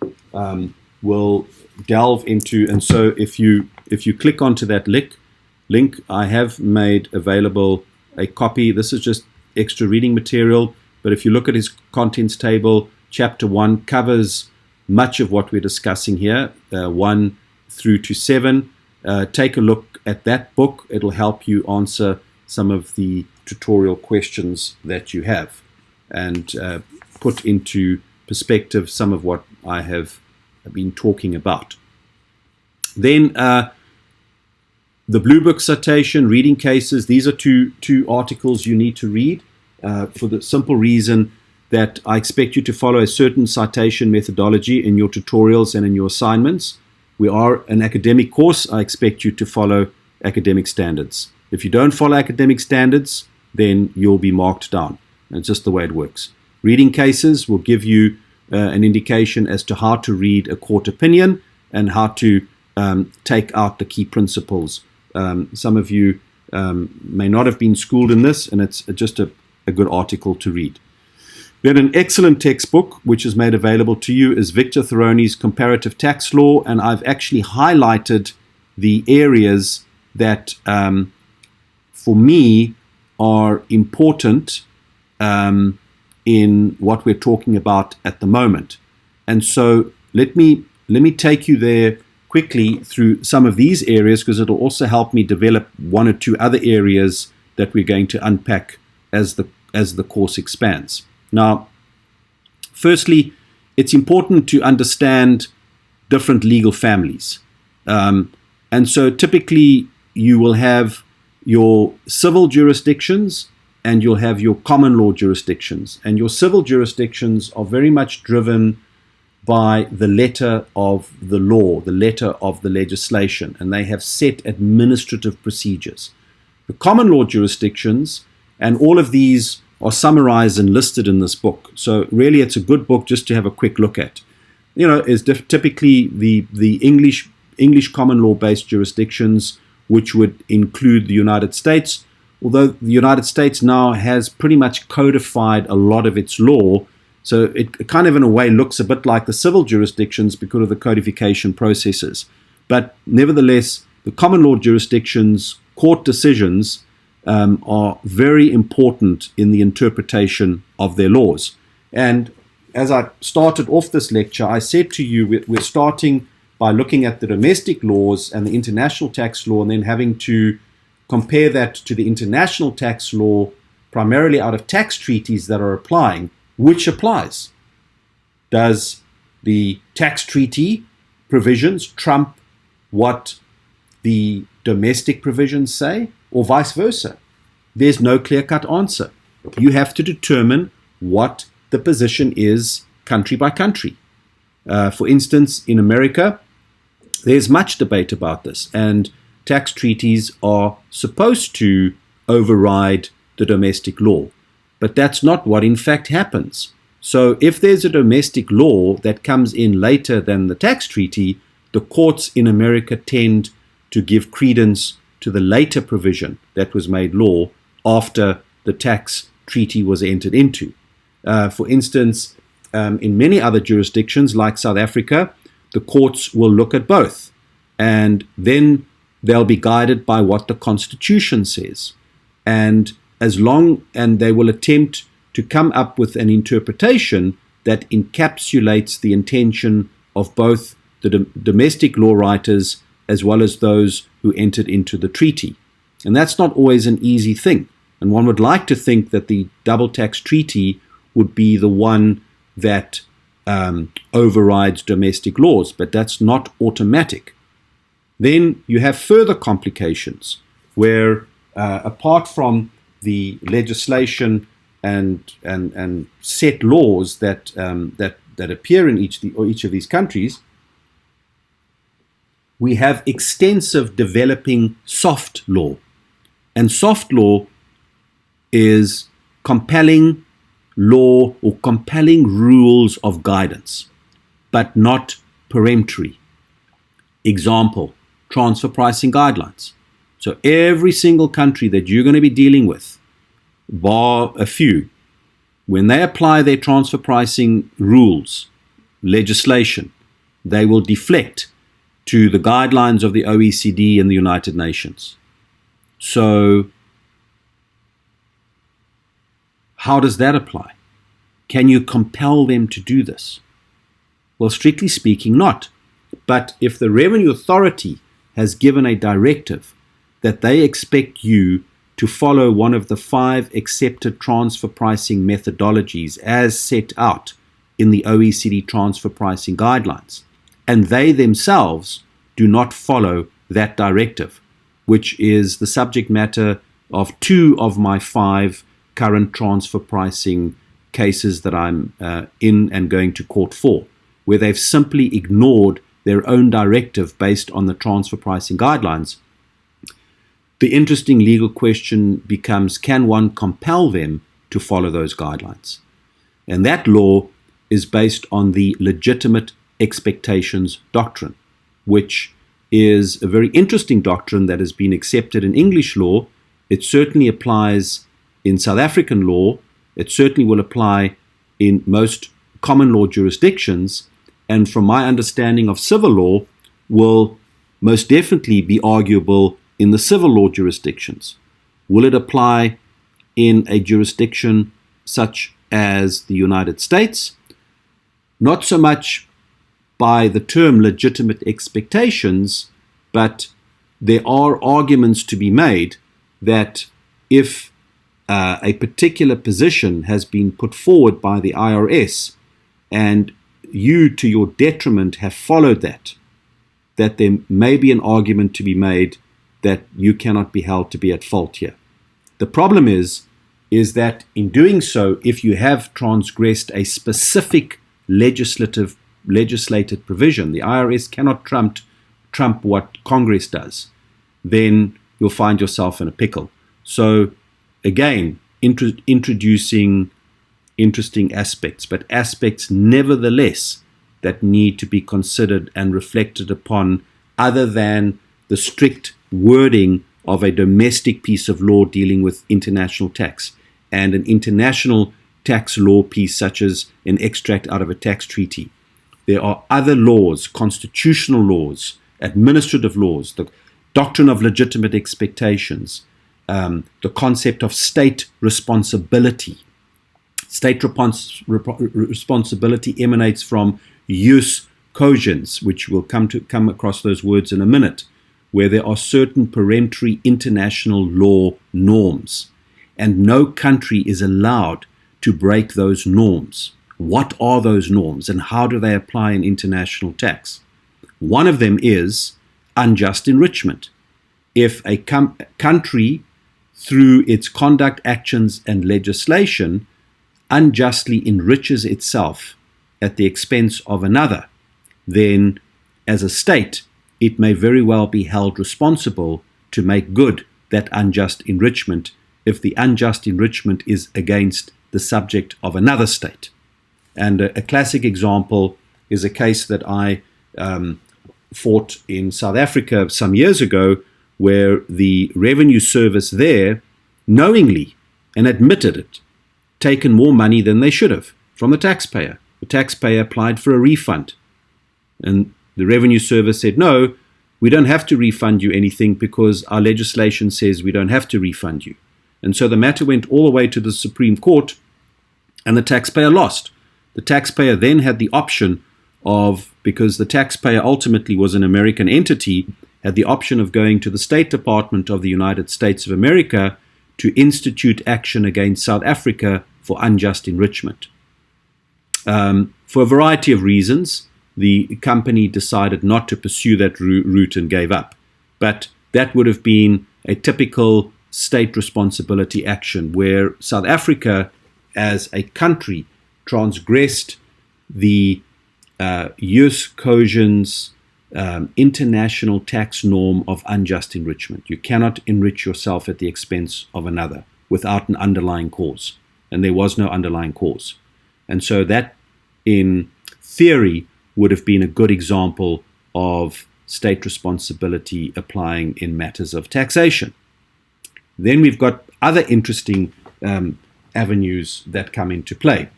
Speaker 1: will delve into. And so if you click onto that link, I have made available a copy. This is just extra reading material, but if you look at his contents table, chapter 1 covers much of what we're discussing here, 1 through to 7. Take a look at that book. It'll help you answer some of the tutorial questions that you have, and put into perspective some of what I have been talking about. Then the Blue Book citation, reading cases. These are two articles you need to read for the simple reason that I expect you to follow a certain citation methodology in your tutorials and in your assignments. We are an academic course. I expect you to follow academic standards. If you don't follow academic standards, then you'll be marked down. It's just the way it works. Reading cases will give you an indication as to how to read a court opinion and how to take out the key principles. Some of you may not have been schooled in this, and it's just a good article to read. Then an excellent textbook, which is made available to you, is Victor Thoroney's Comparative Tax Law, and I've actually highlighted the areas that, for me, are important in what we're talking about at the moment. And so let me take you there quickly through some of these areas, because it'll also help me develop one or two other areas that we're going to unpack as the course expands. Now, firstly, it's important to understand different legal families. And so typically you will have your civil jurisdictions and you'll have your common law jurisdictions. And your civil jurisdictions are very much driven by the letter of the law, the letter of the legislation, and they have set administrative procedures. The common law jurisdictions, and all of these are summarized and listed in this book. So really it's a good book just to have a quick look at. Is typically the English common law based jurisdictions, which would include the United States, although the United States now has pretty much codified a lot of its law. So it kind of in a way looks a bit like the civil jurisdictions because of the codification processes. But nevertheless, the common law jurisdictions, court decisions, are very important in the interpretation of their laws. And as I started off this lecture, I said to you, we're starting by looking at the domestic laws and the international tax law, and then having to compare that to the international tax law, primarily out of tax treaties that are applying. Which applies? Does the tax treaty provisions trump what the domestic provisions say, or vice versa? There's no clear-cut answer. You have to determine what the position is country by country. For instance, in America, there's much debate about this, and tax treaties are supposed to override the domestic law. But that's not what in fact happens. So if there's a domestic law that comes in later than the tax treaty, the courts in America tend to give credence to the later provision that was made law after the tax treaty was entered into. For instance, in many other jurisdictions like South Africa, the courts will look at both, and then they'll be guided by what the Constitution says. And they will attempt to come up with an interpretation that encapsulates the intention of both the domestic law writers as well as those who entered into the treaty. And that's not always an easy thing. And one would like to think that the double tax treaty would be the one that overrides domestic laws, but that's not automatic. Then you have further complications where, apart from the legislation and set laws that appear in each of these countries, we have extensive developing soft law. And soft law is compelling law or compelling rules of guidance, but not peremptory. Example, transfer pricing guidelines. So every single country that you're going to be dealing with, bar a few, when they apply their transfer pricing rules, legislation, they will deflect to the guidelines of the OECD and the United Nations. So how does that apply? Can you compel them to do this? Well, strictly speaking, not. But if the Revenue Authority has given a directive that they expect you to follow one of the 5 accepted transfer pricing methodologies as set out in the OECD transfer pricing guidelines, and they themselves do not follow that directive, which is the subject matter of 2 of my 5 current transfer pricing cases that I'm in and going to court for, where they've simply ignored their own directive based on the transfer pricing guidelines. The interesting legal question becomes, can one compel them to follow those guidelines? And that law is based on the legitimate expectations doctrine, which is a very interesting doctrine that has been accepted in English law. It certainly applies in South African law. It certainly will apply in most common law jurisdictions, and from my understanding of civil law, will most definitely be arguable in the civil law jurisdictions. Will it apply in a jurisdiction such as the United States? Not so much by the term legitimate expectations, but there are arguments to be made that if a particular position has been put forward by the IRS and you, to your detriment, have followed that there may be an argument to be made that you cannot be held to be at fault here. The problem is that in doing so, if you have transgressed a specific legislated provision, the IRS cannot trump what Congress does, then you'll find yourself in a pickle. So again, introducing interesting aspects, but aspects nevertheless that need to be considered and reflected upon, other than the strict wording of a domestic piece of law dealing with international tax and an international tax law piece such as an extract out of a tax treaty. There are other laws, constitutional laws, administrative laws, the doctrine of legitimate expectations, the concept of state responsibility. State responsibility emanates from jus cogens, which we'll come across those words in a minute, where there are certain peremptory international law norms, and no country is allowed to break those norms. What are those norms and how do they apply in international tax? One of them is unjust enrichment. If a country, through its conduct, actions, and legislation, unjustly enriches itself at the expense of another, then as a state, it may very well be held responsible to make good that unjust enrichment if the unjust enrichment is against the subject of another state. And a classic example is a case that I fought in South Africa some years ago, where the revenue service there knowingly and admitted it, taken more money than they should have from the taxpayer. The taxpayer applied for a refund, and the revenue service said, no, we don't have to refund you anything because our legislation says we don't have to refund you. And so the matter went all the way to the Supreme Court, and the taxpayer lost. The taxpayer then had the option of, because the taxpayer ultimately was an American entity, had the option of going to the State Department of the United States of America to institute action against South Africa for unjust enrichment. For a variety of reasons, the company decided not to pursue that route and gave up. But that would have been a typical state responsibility action where South Africa as a country transgressed the jus cogens international tax norm of unjust enrichment. You cannot enrich yourself at the expense of another without an underlying cause. And there was no underlying cause. And so that, in theory, would have been a good example of state responsibility applying in matters of taxation. Then we've got other interesting avenues that come into play.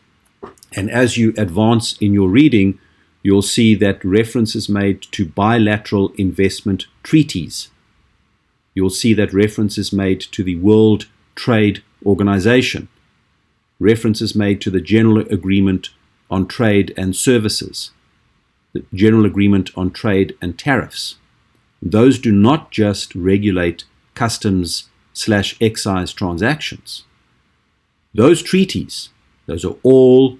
Speaker 1: And as you advance in your reading, you'll see that reference is made to bilateral investment treaties. You'll see that reference is made to the World Trade Organization. Reference is made to the General Agreement on Trade and Services, the General Agreement on Trade and Tariffs. Those do not just regulate customs/excise transactions. Those treaties, those are all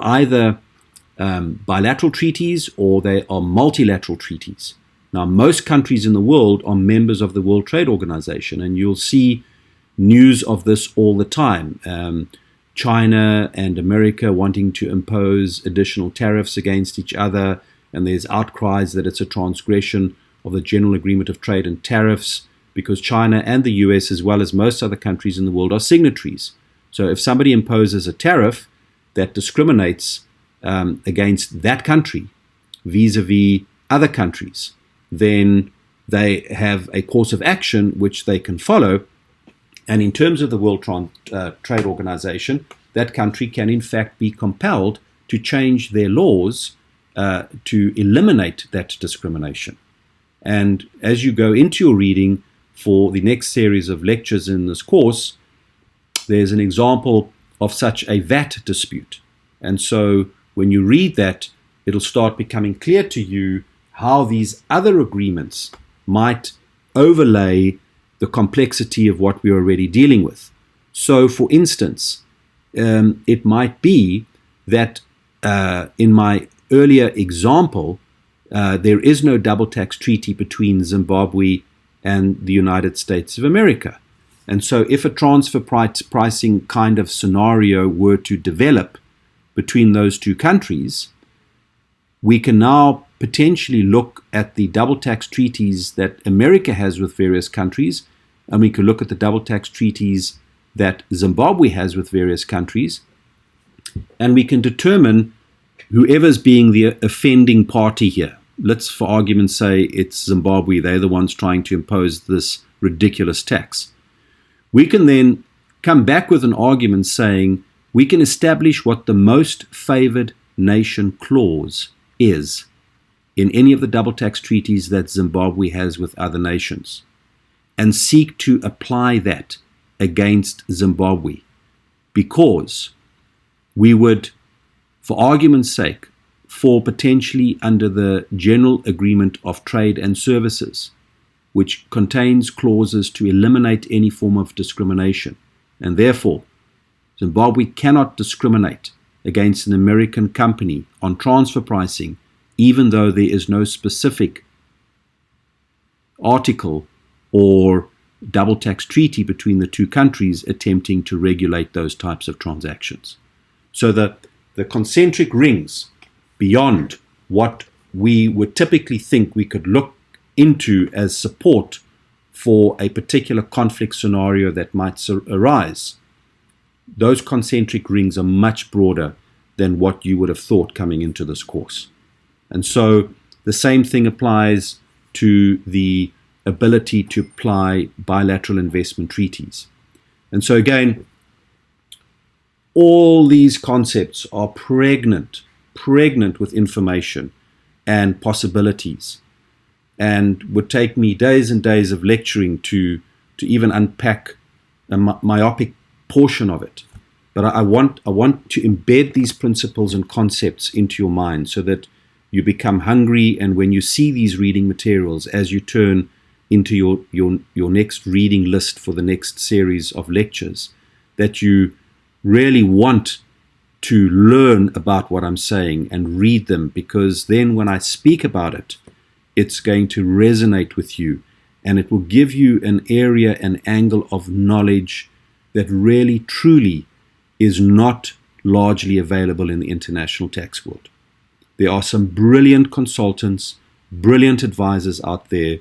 Speaker 1: either bilateral treaties or they are multilateral treaties. Now, most countries in the world are members of the World Trade Organization, and you'll see news of this all the time. China and America wanting to impose additional tariffs against each other, and there's outcries that it's a transgression of the General Agreement of Trade and Tariffs because China and the US, as well as most other countries in the world, are signatories. So if somebody imposes a tariff that discriminates against that country vis-a-vis other countries, then they have a course of action which they can follow. And in terms of the World Trade Organization, that country can in fact be compelled to change their laws to eliminate that discrimination. And as you go into your reading for the next series of lectures in this course, there's an example of such a VAT dispute. And so when you read that, it'll start becoming clear to you how these other agreements might overlay the complexity of what we're already dealing with. So, for instance, it might be that in my earlier example, there is no double tax treaty between Zimbabwe and the United States of America. And so if a transfer pricing kind of scenario were to develop between those two countries, we can now potentially look at the double tax treaties that America has with various countries, and we can look at the double tax treaties that Zimbabwe has with various countries, and we can determine whoever's being the offending party here. Let's, for argument's sake, it's Zimbabwe. They're the ones trying to impose this ridiculous tax. We can then come back with an argument saying we can establish what the most favored nation clause is in any of the double tax treaties that Zimbabwe has with other nations, and seek to apply that against Zimbabwe, because we would, for argument's sake, fall potentially under the General Agreement of Trade and Services, which contains clauses to eliminate any form of discrimination, and therefore Zimbabwe cannot discriminate against an American company on transfer pricing, even though there is no specific article or double tax treaty between the two countries attempting to regulate those types of transactions. So the concentric rings beyond what we would typically think we could look into as support for a particular conflict scenario that might arise, those concentric rings are much broader than what you would have thought coming into this course. And so the same thing applies to the ability to apply bilateral investment treaties. And so again, all these concepts are pregnant with information and possibilities, and would take me days and days of lecturing to even unpack a myopic portion of it. But I want to embed these principles and concepts into your mind so that you become hungry, and when you see these reading materials, as you turn into your next reading list for the next series of lectures, that you really want to learn about what I'm saying and read them, because then when I speak about it, it's going to resonate with you, and it will give you an area, an angle of knowledge that really, truly is not largely available in the international tax world. There are some brilliant consultants, brilliant advisors out there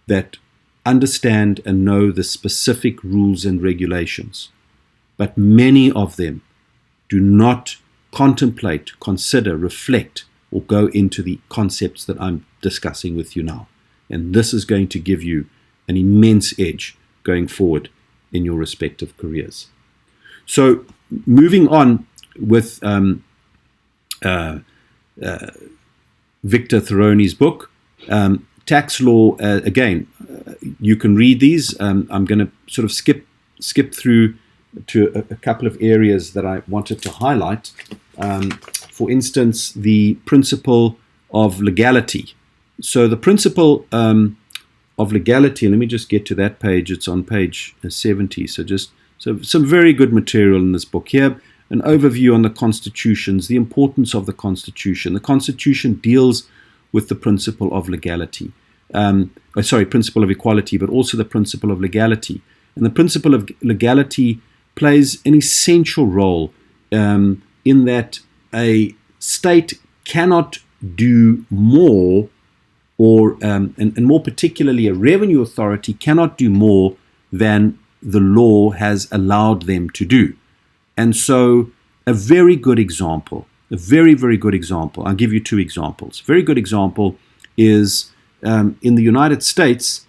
Speaker 1: that understand and know the specific rules and regulations, but many of them do not contemplate, consider, reflect, or go into the concepts that I'm discussing with you now. And this is going to give you an immense edge going forward in your respective careers. So moving on with Victor Thoroni's book, Tax Law, again, you can read these. I'm going to sort of skip through to a couple of areas that I wanted to highlight. For instance, the principle of legality. So the principle of legality, let me just get to that page. It's on page 70. So some very good material in this book here. An overview on the constitutions, the importance of the Constitution. The Constitution deals with the principle of legality. Principle of equality, but also the principle of legality. And the principle of legality plays an essential role in that a state cannot do more, or and more particularly a revenue authority cannot do more than the law has allowed them to do. And so a very good example, a very, very good example, I'll give you two examples. A very good example is in the United States,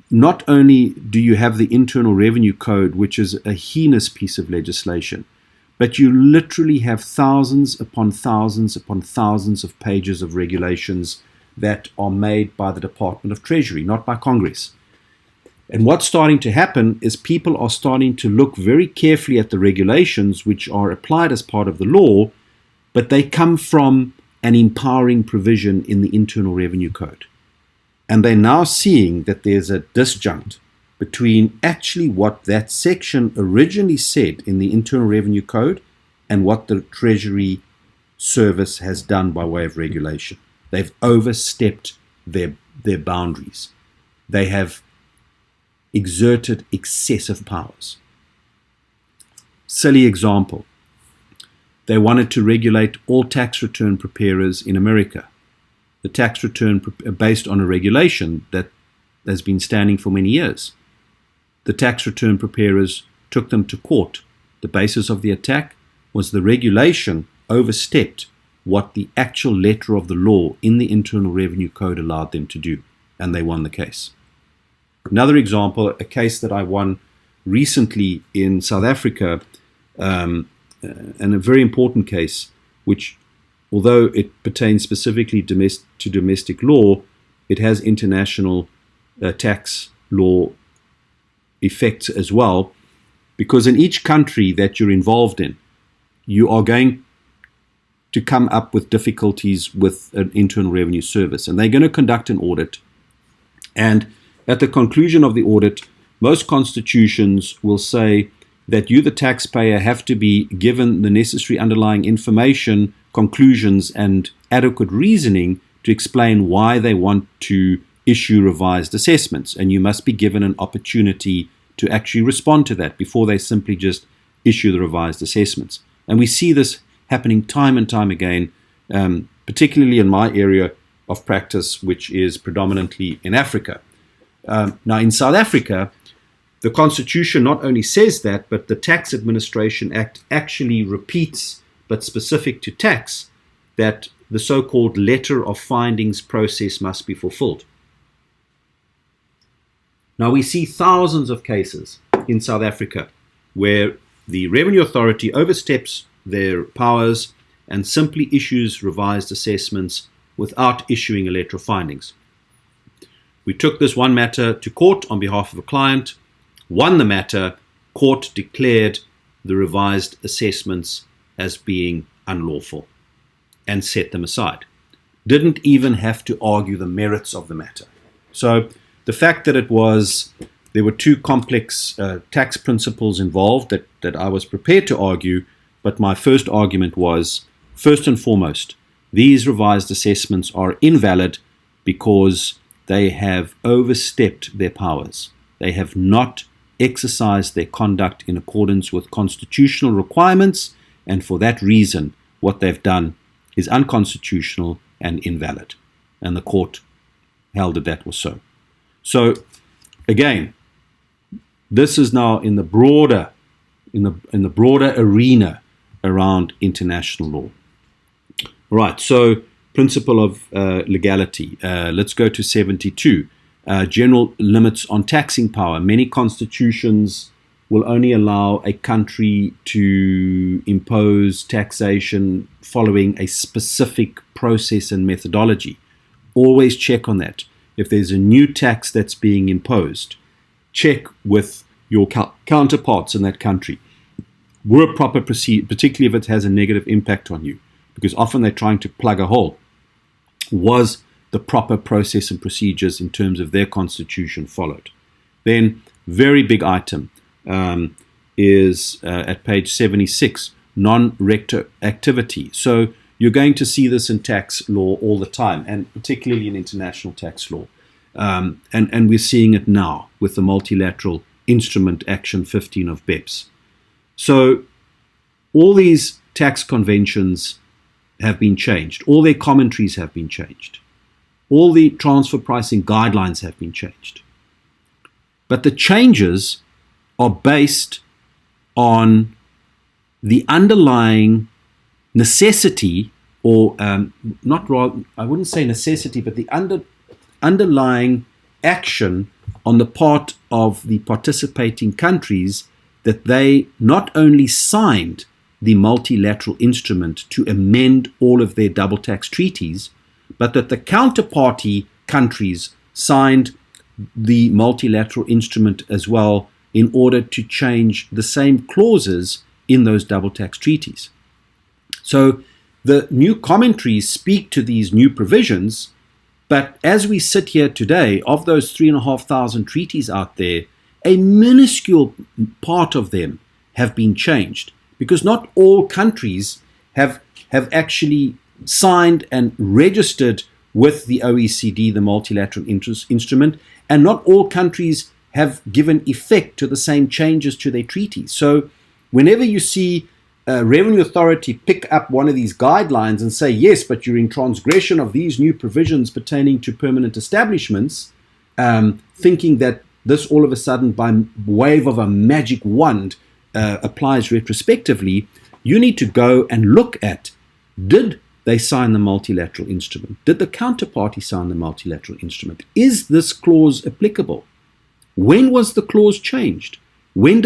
Speaker 1: not only do you have the Internal Revenue Code, which is a heinous piece of legislation, but you literally have thousands upon thousands upon thousands of pages of regulations that are made by the Department of Treasury, not by Congress. And what's starting to happen is people are starting to look very carefully at the regulations which are applied as part of the law, but they come from an empowering provision in the Internal Revenue Code. And they're now seeing that there's a disjunct between actually what that section originally said in the Internal Revenue Code and what the Treasury Service has done by way of regulation. They've overstepped their boundaries. They have exerted excessive powers. Silly example. They wanted to regulate all tax return preparers in America. The tax return based on a regulation that has been standing for many years. The tax return preparers took them to court. The basis of the attack was the regulation overstepped what the actual letter of the law in the Internal Revenue Code allowed them to do, and they won the case. Another example, a case that I won recently in South Africa, and a very important case, which, although it pertains specifically to domestic law, it has international tax law effects as well, because in each country that you're involved in, you are going to come up with difficulties with an Internal Revenue Service, and they're going to conduct an audit. And at the conclusion of the audit, most constitutions will say that you, the taxpayer, have to be given the necessary underlying information, conclusions, and adequate reasoning to explain why they want to issue revised assessments. And you must be given an opportunity to actually respond to that before they simply just issue the revised assessments. And we see this happening time and time again, particularly in my area of practice, which is predominantly in Africa. Now, in South Africa, the Constitution not only says that, but the Tax Administration Act actually repeats, but specific to tax, that the so-called letter of findings process must be fulfilled. Now, we see thousands of cases in South Africa where the Revenue Authority oversteps their powers and simply issues revised assessments without issuing a letter of findings. We took this one matter to court on behalf of a client, won the matter, court declared the revised assessments as being unlawful and set them aside. Didn't even have to argue the merits of the matter. So the fact that there were two complex tax principles involved that I was prepared to argue But my first argument was, first and foremost, these revised assessments are invalid because they have overstepped their powers. They have not exercised their conduct in accordance with constitutional requirements, and for that reason, what they've done is unconstitutional and invalid. And the court held that that was so. So, again, this is now in the broader arena around international law. All right, so principle of legality. Let's go to 72. General limits on taxing power. Many constitutions will only allow a country to impose taxation following a specific process and methodology. Always check on that. If there's a new tax that's being imposed, check with your counterparts in that country. Were a proper procedure, particularly if it has a negative impact on you, because often they're trying to plug a hole. Was the proper process and procedures in terms of their constitution followed? Then, very big item is at page 76, non-retroactivity. So you're going to see this in tax law all the time, and particularly in international tax law. And we're seeing it now with the multilateral instrument Action 15 of BEPS. So all these tax conventions have been changed. All their commentaries have been changed. All the transfer pricing guidelines have been changed. But the changes are based on the underlying necessity, or I wouldn't say necessity, but the underlying action on the part of the participating countries, that they not only signed the multilateral instrument to amend all of their double tax treaties, but that the counterparty countries signed the multilateral instrument as well in order to change the same clauses in those double tax treaties. So the new commentaries speak to these new provisions, but as we sit here today, of those 3,500 treaties out there, a minuscule part of them have been changed, because not all countries have actually signed and registered with the OECD, the multilateral instrument, and not all countries have given effect to the same changes to their treaties. So whenever you see a revenue authority pick up one of these guidelines and say, yes, but you're in transgression of these new provisions pertaining to permanent establishments, thinking that this all of a sudden, by wave of a magic wand, applies retrospectively, you need to go and look at, did they sign the multilateral instrument? Did the counterparty sign the multilateral instrument? Is this clause applicable? When was the clause changed? When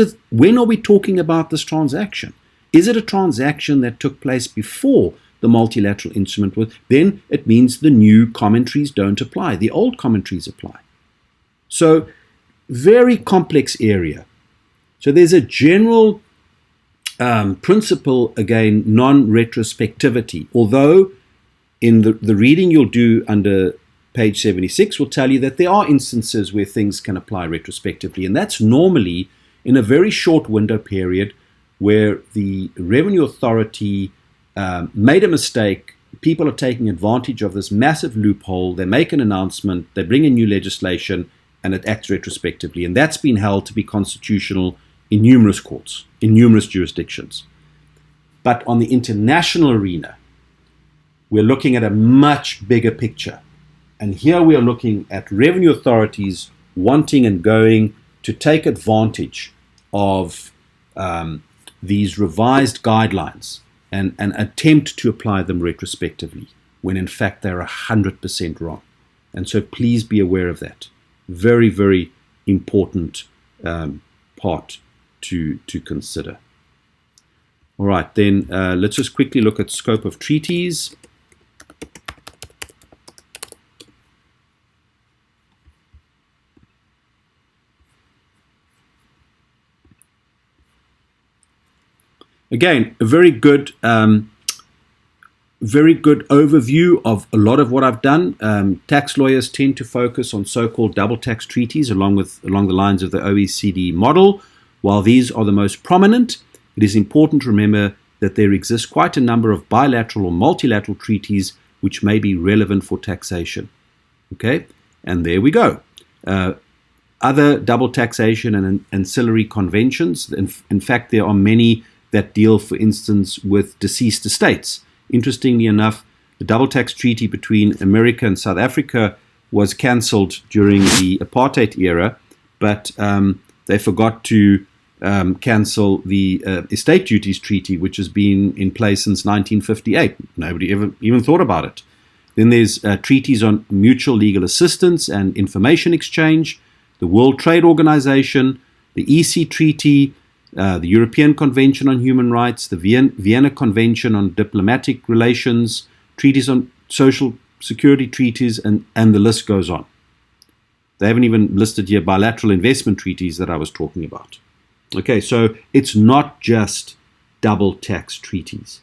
Speaker 1: are we talking about this transaction? Is it a transaction that took place before the multilateral instrument was? Then it means the new commentaries don't apply. The old commentaries apply. So, very complex area. So there's a general principle, again, non-retrospectivity, although in the reading you'll do under page 76 will tell you that there are instances where things can apply retrospectively, and that's normally in a very short window period where the revenue authority made a mistake, people are taking advantage of this massive loophole, they make an announcement, they bring in new legislation, and it acts retrospectively. And that's been held to be constitutional in numerous courts, in numerous jurisdictions. But on the international arena, we're looking at a much bigger picture. And here we are looking at revenue authorities wanting and going to take advantage of these revised guidelines and attempt to apply them retrospectively, when in fact they're 100% wrong. And so please be aware of that. Very, very important part to consider. All right, then let's just quickly look at scope of treaties. Again, a very good overview of a lot of what I've done. Tax lawyers tend to focus on so-called double tax treaties along the lines of the OECD model. While these are the most prominent, it is important to remember that there exist quite a number of bilateral or multilateral treaties which may be relevant for taxation. Okay, and there we go. Other double taxation and ancillary conventions. In fact, there are many that deal, for instance, with deceased estates. Interestingly enough, the double tax treaty between America and South Africa was cancelled during the apartheid era, but they forgot to cancel the estate duties treaty, which has been in place since 1958. Nobody ever even thought about it. Then there's treaties on mutual legal assistance and information exchange, the World Trade Organization, the EC Treaty, the European Convention on Human Rights, the Vienna Convention on Diplomatic Relations, treaties on social security treaties, and the list goes on. They haven't even listed here bilateral investment treaties that I was talking about. Okay, so it's not just double tax treaties.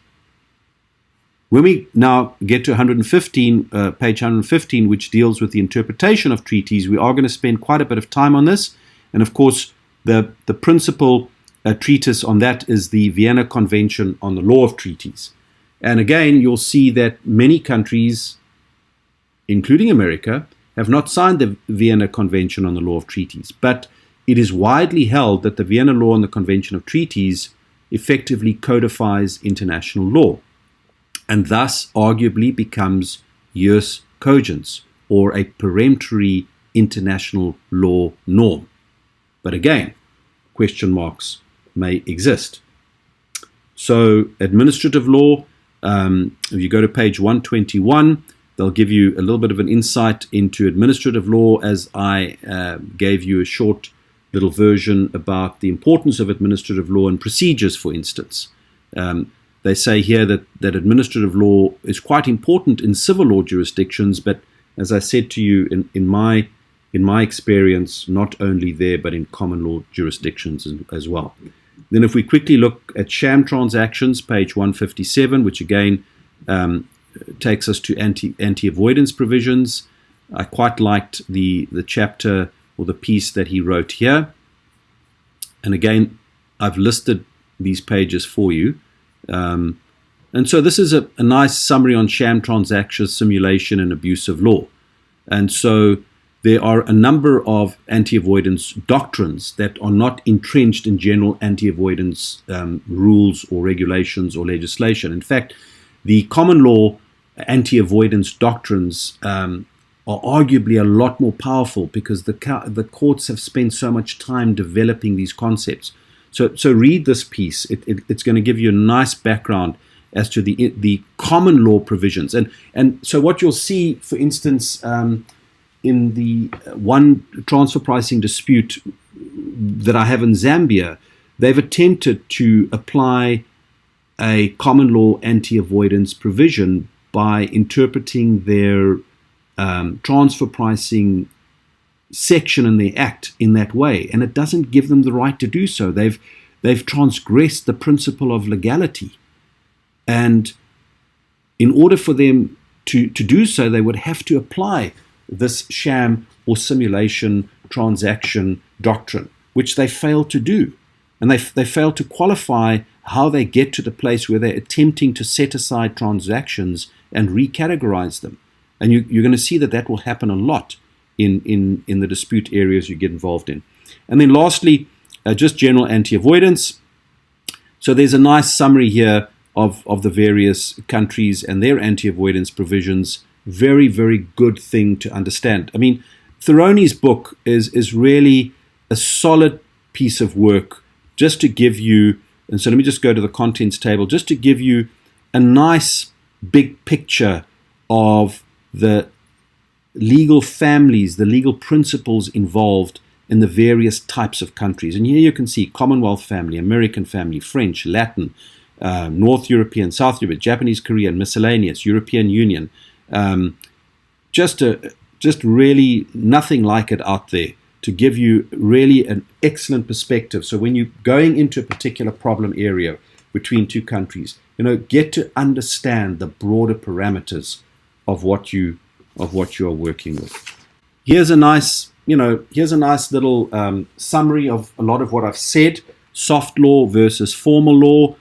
Speaker 1: When we now get to 115, page 115, which deals with the interpretation of treaties, we are going to spend quite a bit of time on this. And of course, the principal treatise on that is the Vienna Convention on the Law of Treaties. And again, you'll see that many countries, including America, have not signed the Vienna Convention on the Law of Treaties. But it is widely held that the Vienna Law and the Convention of Treaties effectively codifies international law, and thus arguably becomes jus cogens, or a peremptory international law norm. But again, question marks may exist. So administrative law, if you go to page 121, they'll give you a little bit of an insight into administrative law, as I gave you a short little version about the importance of administrative law and procedures, for instance. They say here that administrative law is quite important in civil law jurisdictions, but as I said to you, in my experience, not only there, but in common law jurisdictions as well. Then if we quickly look at sham transactions, page 157, which again takes us to anti-avoidance provisions. I quite liked the chapter or the piece that he wrote here. And again, I've listed these pages for you. And so this is a nice summary on sham transactions, simulation, and abuse of law. And so there are a number of anti-avoidance doctrines that are not entrenched in general anti-avoidance rules or regulations or legislation. In fact, the common law anti-avoidance doctrines are arguably a lot more powerful because the courts have spent so much time developing these concepts. So read this piece. It's going to give you a nice background as to the common law provisions. And so what you'll see, for instance, in the one transfer pricing dispute that I have in Zambia, they've attempted to apply a common law anti-avoidance provision by interpreting their transfer pricing section in the act in that way, and it doesn't give them the right to do so. They've transgressed the principle of legality, and in order for them to do so, they would have to apply this sham or simulation transaction doctrine, which they fail to do, and they fail to qualify how they get to the place where they're attempting to set aside transactions and recategorize them. And you're going to see that will happen a lot in the dispute areas you get involved in. And then lastly, just general anti-avoidance. So there's a nice summary here of the various countries and their anti-avoidance provisions. Very, very good thing to understand. I mean, Thoroni's book is really a solid piece of work just to give you, and so let me just go to the contents table, just to give you a nice big picture of the legal families, the legal principles involved in the various types of countries. And here you can see Commonwealth family, American family, French, Latin, North European, South European, Japanese, Korean, miscellaneous, European Union. Just really nothing like it out there to give you really an excellent perspective. So when you're going into a particular problem area between two countries, get to understand the broader parameters of what you are working with. Here's a nice little summary of a lot of what I've said. Soft law versus formal law.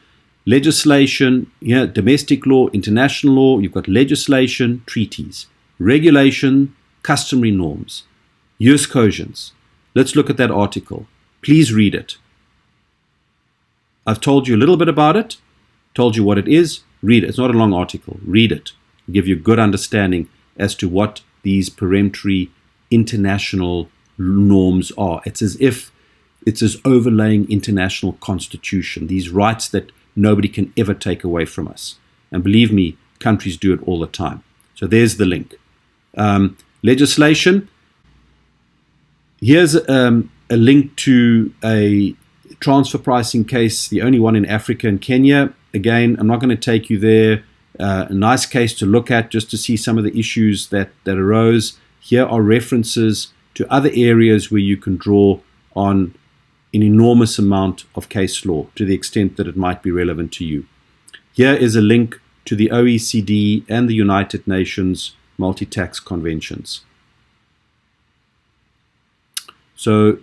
Speaker 1: legislation, domestic law, international law, you've got legislation, treaties, regulation, customary norms, jus cogens. Let's look at that article. Please read it. I've told you a little bit about it, told you what it is. Read it. It's not a long article. Read it. It'll give you a good understanding as to what these peremptory international norms are. It's as overlaying international constitution, these rights that nobody can ever take away from us. And believe me, countries do it all the time. So there's the link. Legislation. Here's a link to a transfer pricing case, the only one in Africa and Kenya. Again, I'm not going to take you there. A nice case to look at just to see some of the issues that arose. Here are references to other areas where you can draw on an enormous amount of case law to the extent that it might be relevant to you. Here is a link to the OECD and the United Nations multi-tax conventions. So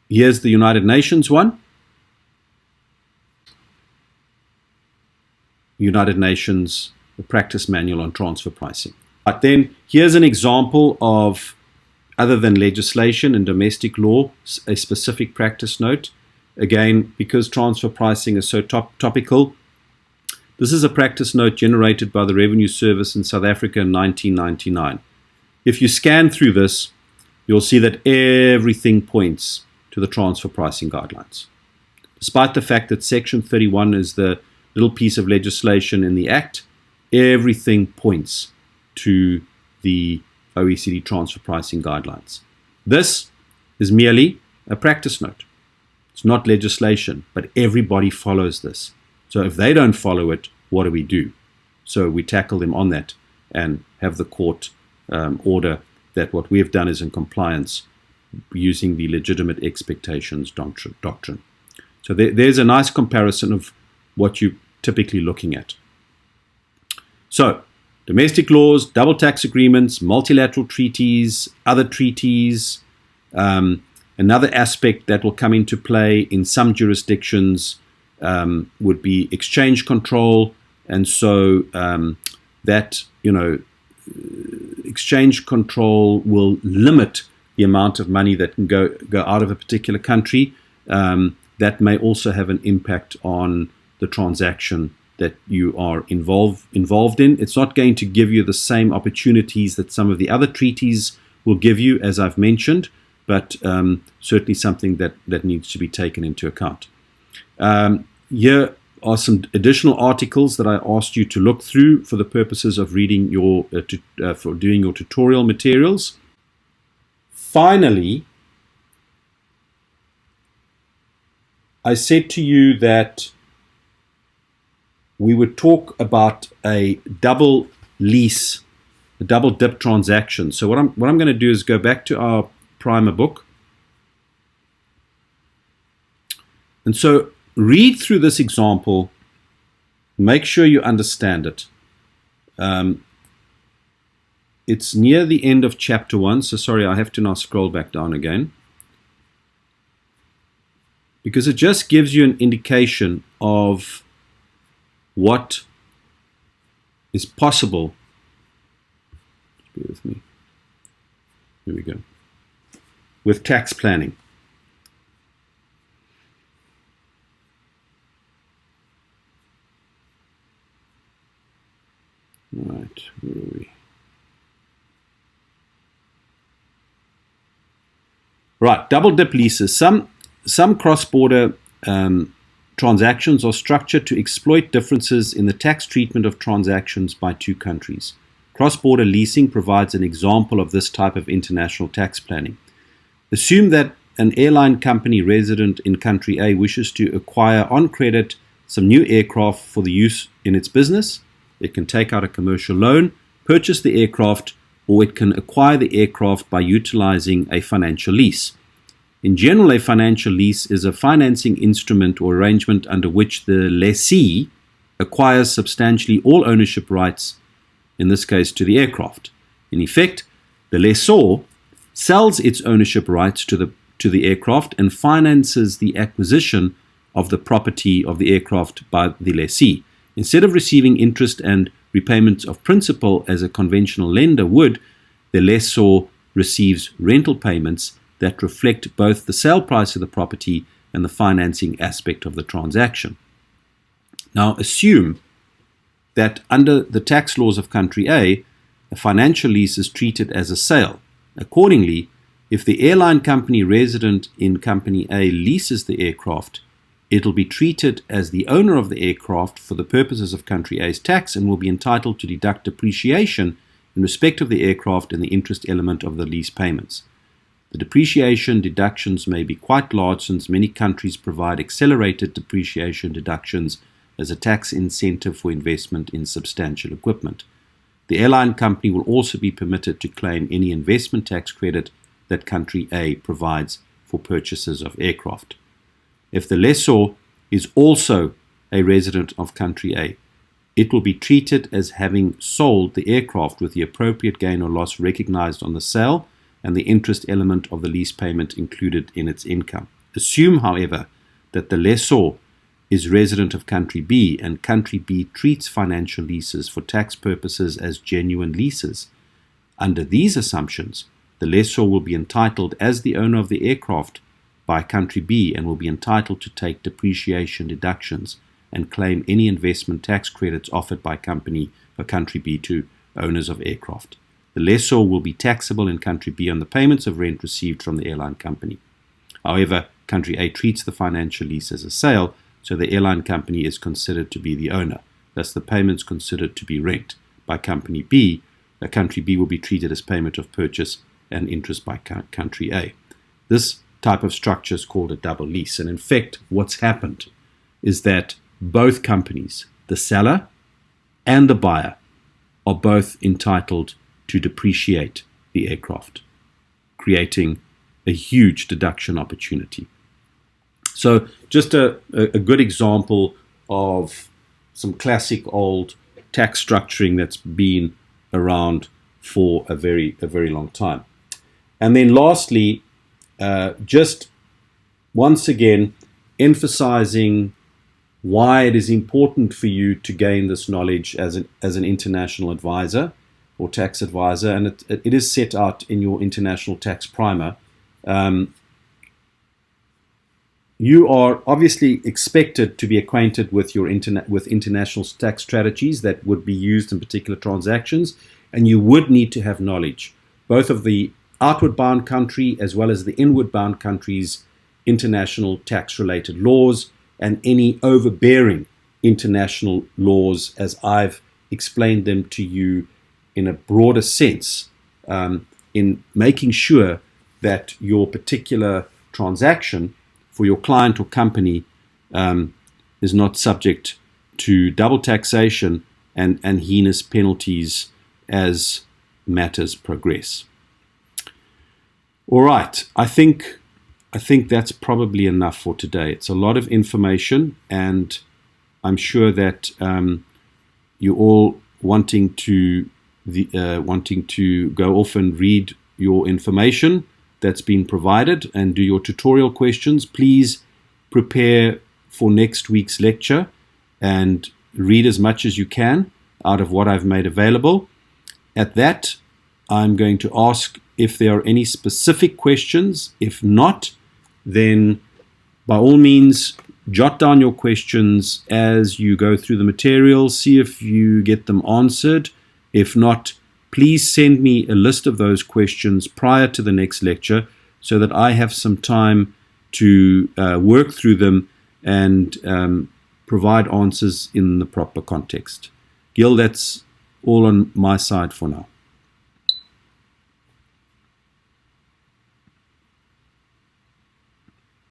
Speaker 1: here's the United Nations one. United Nations, the practice manual on transfer pricing. But then here's an example of, other than legislation and domestic law, a specific practice note. Again, because transfer pricing is so topical, this is a practice note generated by the Revenue Service in South Africa in 1999. If you scan through this, you'll see that everything points to the transfer pricing guidelines. Despite the fact that Section 31 is the little piece of legislation in the Act, everything points to the OECD transfer pricing guidelines. This is merely a practice note. It's not legislation, but everybody follows this. So if they don't follow it, what do we do? So we tackle them on that and have the court order that what we have done is in compliance using the legitimate expectations doctrine. So there's a nice comparison of what you're typically looking at. So domestic laws, double tax agreements, multilateral treaties, other treaties. Another aspect that will come into play in some jurisdictions would be exchange control. And so that, exchange control will limit the amount of money that can go out of a particular country. That may also have an impact on the transaction that you are involved in. It's not going to give you the same opportunities that some of the other treaties will give you, as I've mentioned, but certainly something that needs to be taken into account. Here are some additional articles that I asked you to look through for the purposes of reading for doing your tutorial materials. Finally, I said to you that we would talk about a double lease, a double dip transaction. So what I'm going to do is go back to our primer book. And so read through this example, make sure you understand it. It's near the end of chapter 1, so sorry, I have to now scroll back down again. Because it just gives you an indication of what is possible. Bear with me. Here we go. With tax planning. Right, where are we? Right, double dip leases. Some cross-border transactions are structured to exploit differences in the tax treatment of transactions by two countries. Cross-border leasing provides an example of this type of international tax planning. Assume that an airline company resident in country A wishes to acquire on credit some new aircraft for the use in its business. It can take out a commercial loan, purchase the aircraft, or it can acquire the aircraft by utilizing a financial lease. In general, a financial lease is a financing instrument or arrangement under which the lessee acquires substantially all ownership rights, in this case to the aircraft. In effect, the lessor sells its ownership rights to the aircraft and finances the acquisition of the property of the aircraft by the lessee. Instead of receiving interest and repayments of principal as a conventional lender would, the lessor receives rental payments that reflect both the sale price of the property and the financing aspect of the transaction. Now, assume that under the tax laws of country A, a financial lease is treated as a sale. Accordingly, if the airline company resident in company A leases the aircraft, it will be treated as the owner of the aircraft for the purposes of country A's tax and will be entitled to deduct depreciation in respect of the aircraft and the interest element of the lease payments. The depreciation deductions may be quite large since many countries provide accelerated depreciation deductions as a tax incentive for investment in substantial equipment. The airline company will also be permitted to claim any investment tax credit that country A provides for purchases of aircraft. If the lessor is also a resident of country A, it will be treated as having sold the aircraft with the appropriate gain or loss recognized on the sale and the interest element of the lease payment included in its income. Assume, however, that the lessor is resident of country B and country B treats financial leases for tax purposes as genuine leases. Under these assumptions, the lessor will be entitled as the owner of the aircraft by country B and will be entitled to take depreciation deductions and claim any investment tax credits offered by country B to owners of aircraft. The lessor will be taxable in country B on the payments of rent received from the airline company. However, country A treats the financial lease as a sale, so the airline company is considered to be the owner. Thus, the payments considered to be rent by country B will be treated as payment of purchase and interest by country A. This type of structure is called a double lease. And in fact, what's happened is that both companies, the seller and the buyer, are both entitled to depreciate the aircraft, creating a huge deduction opportunity. So just a good example of some classic old tax structuring that's been around for a very long time. And then lastly, just once again emphasizing why it is important for you to gain this knowledge as an international advisor or tax advisor, and it is set out in your international tax primer. You are obviously expected to be acquainted with with international tax strategies that would be used in particular transactions, and you would need to have knowledge both of the outward bound country as well as the inward bound country's international tax related laws and any overbearing international laws as I've explained them to you in a broader sense, in making sure that your particular transaction for your client or company is not subject to double taxation and heinous penalties as matters progress. All right, I think that's probably enough for today. It's a lot of information, and I'm sure that you're all wanting to go off and read your information that's been provided and do your tutorial questions. Please prepare for next week's lecture and read as much as you can out of what I've made available. At that, I'm going to ask if there are any specific questions. If not, then by all means, jot down your questions as you go through the material, see if you get them answered. If not, please send me a list of those questions prior to the next lecture so that I have some time to work through them and provide answers in the proper context. Gil, that's all on my side for now.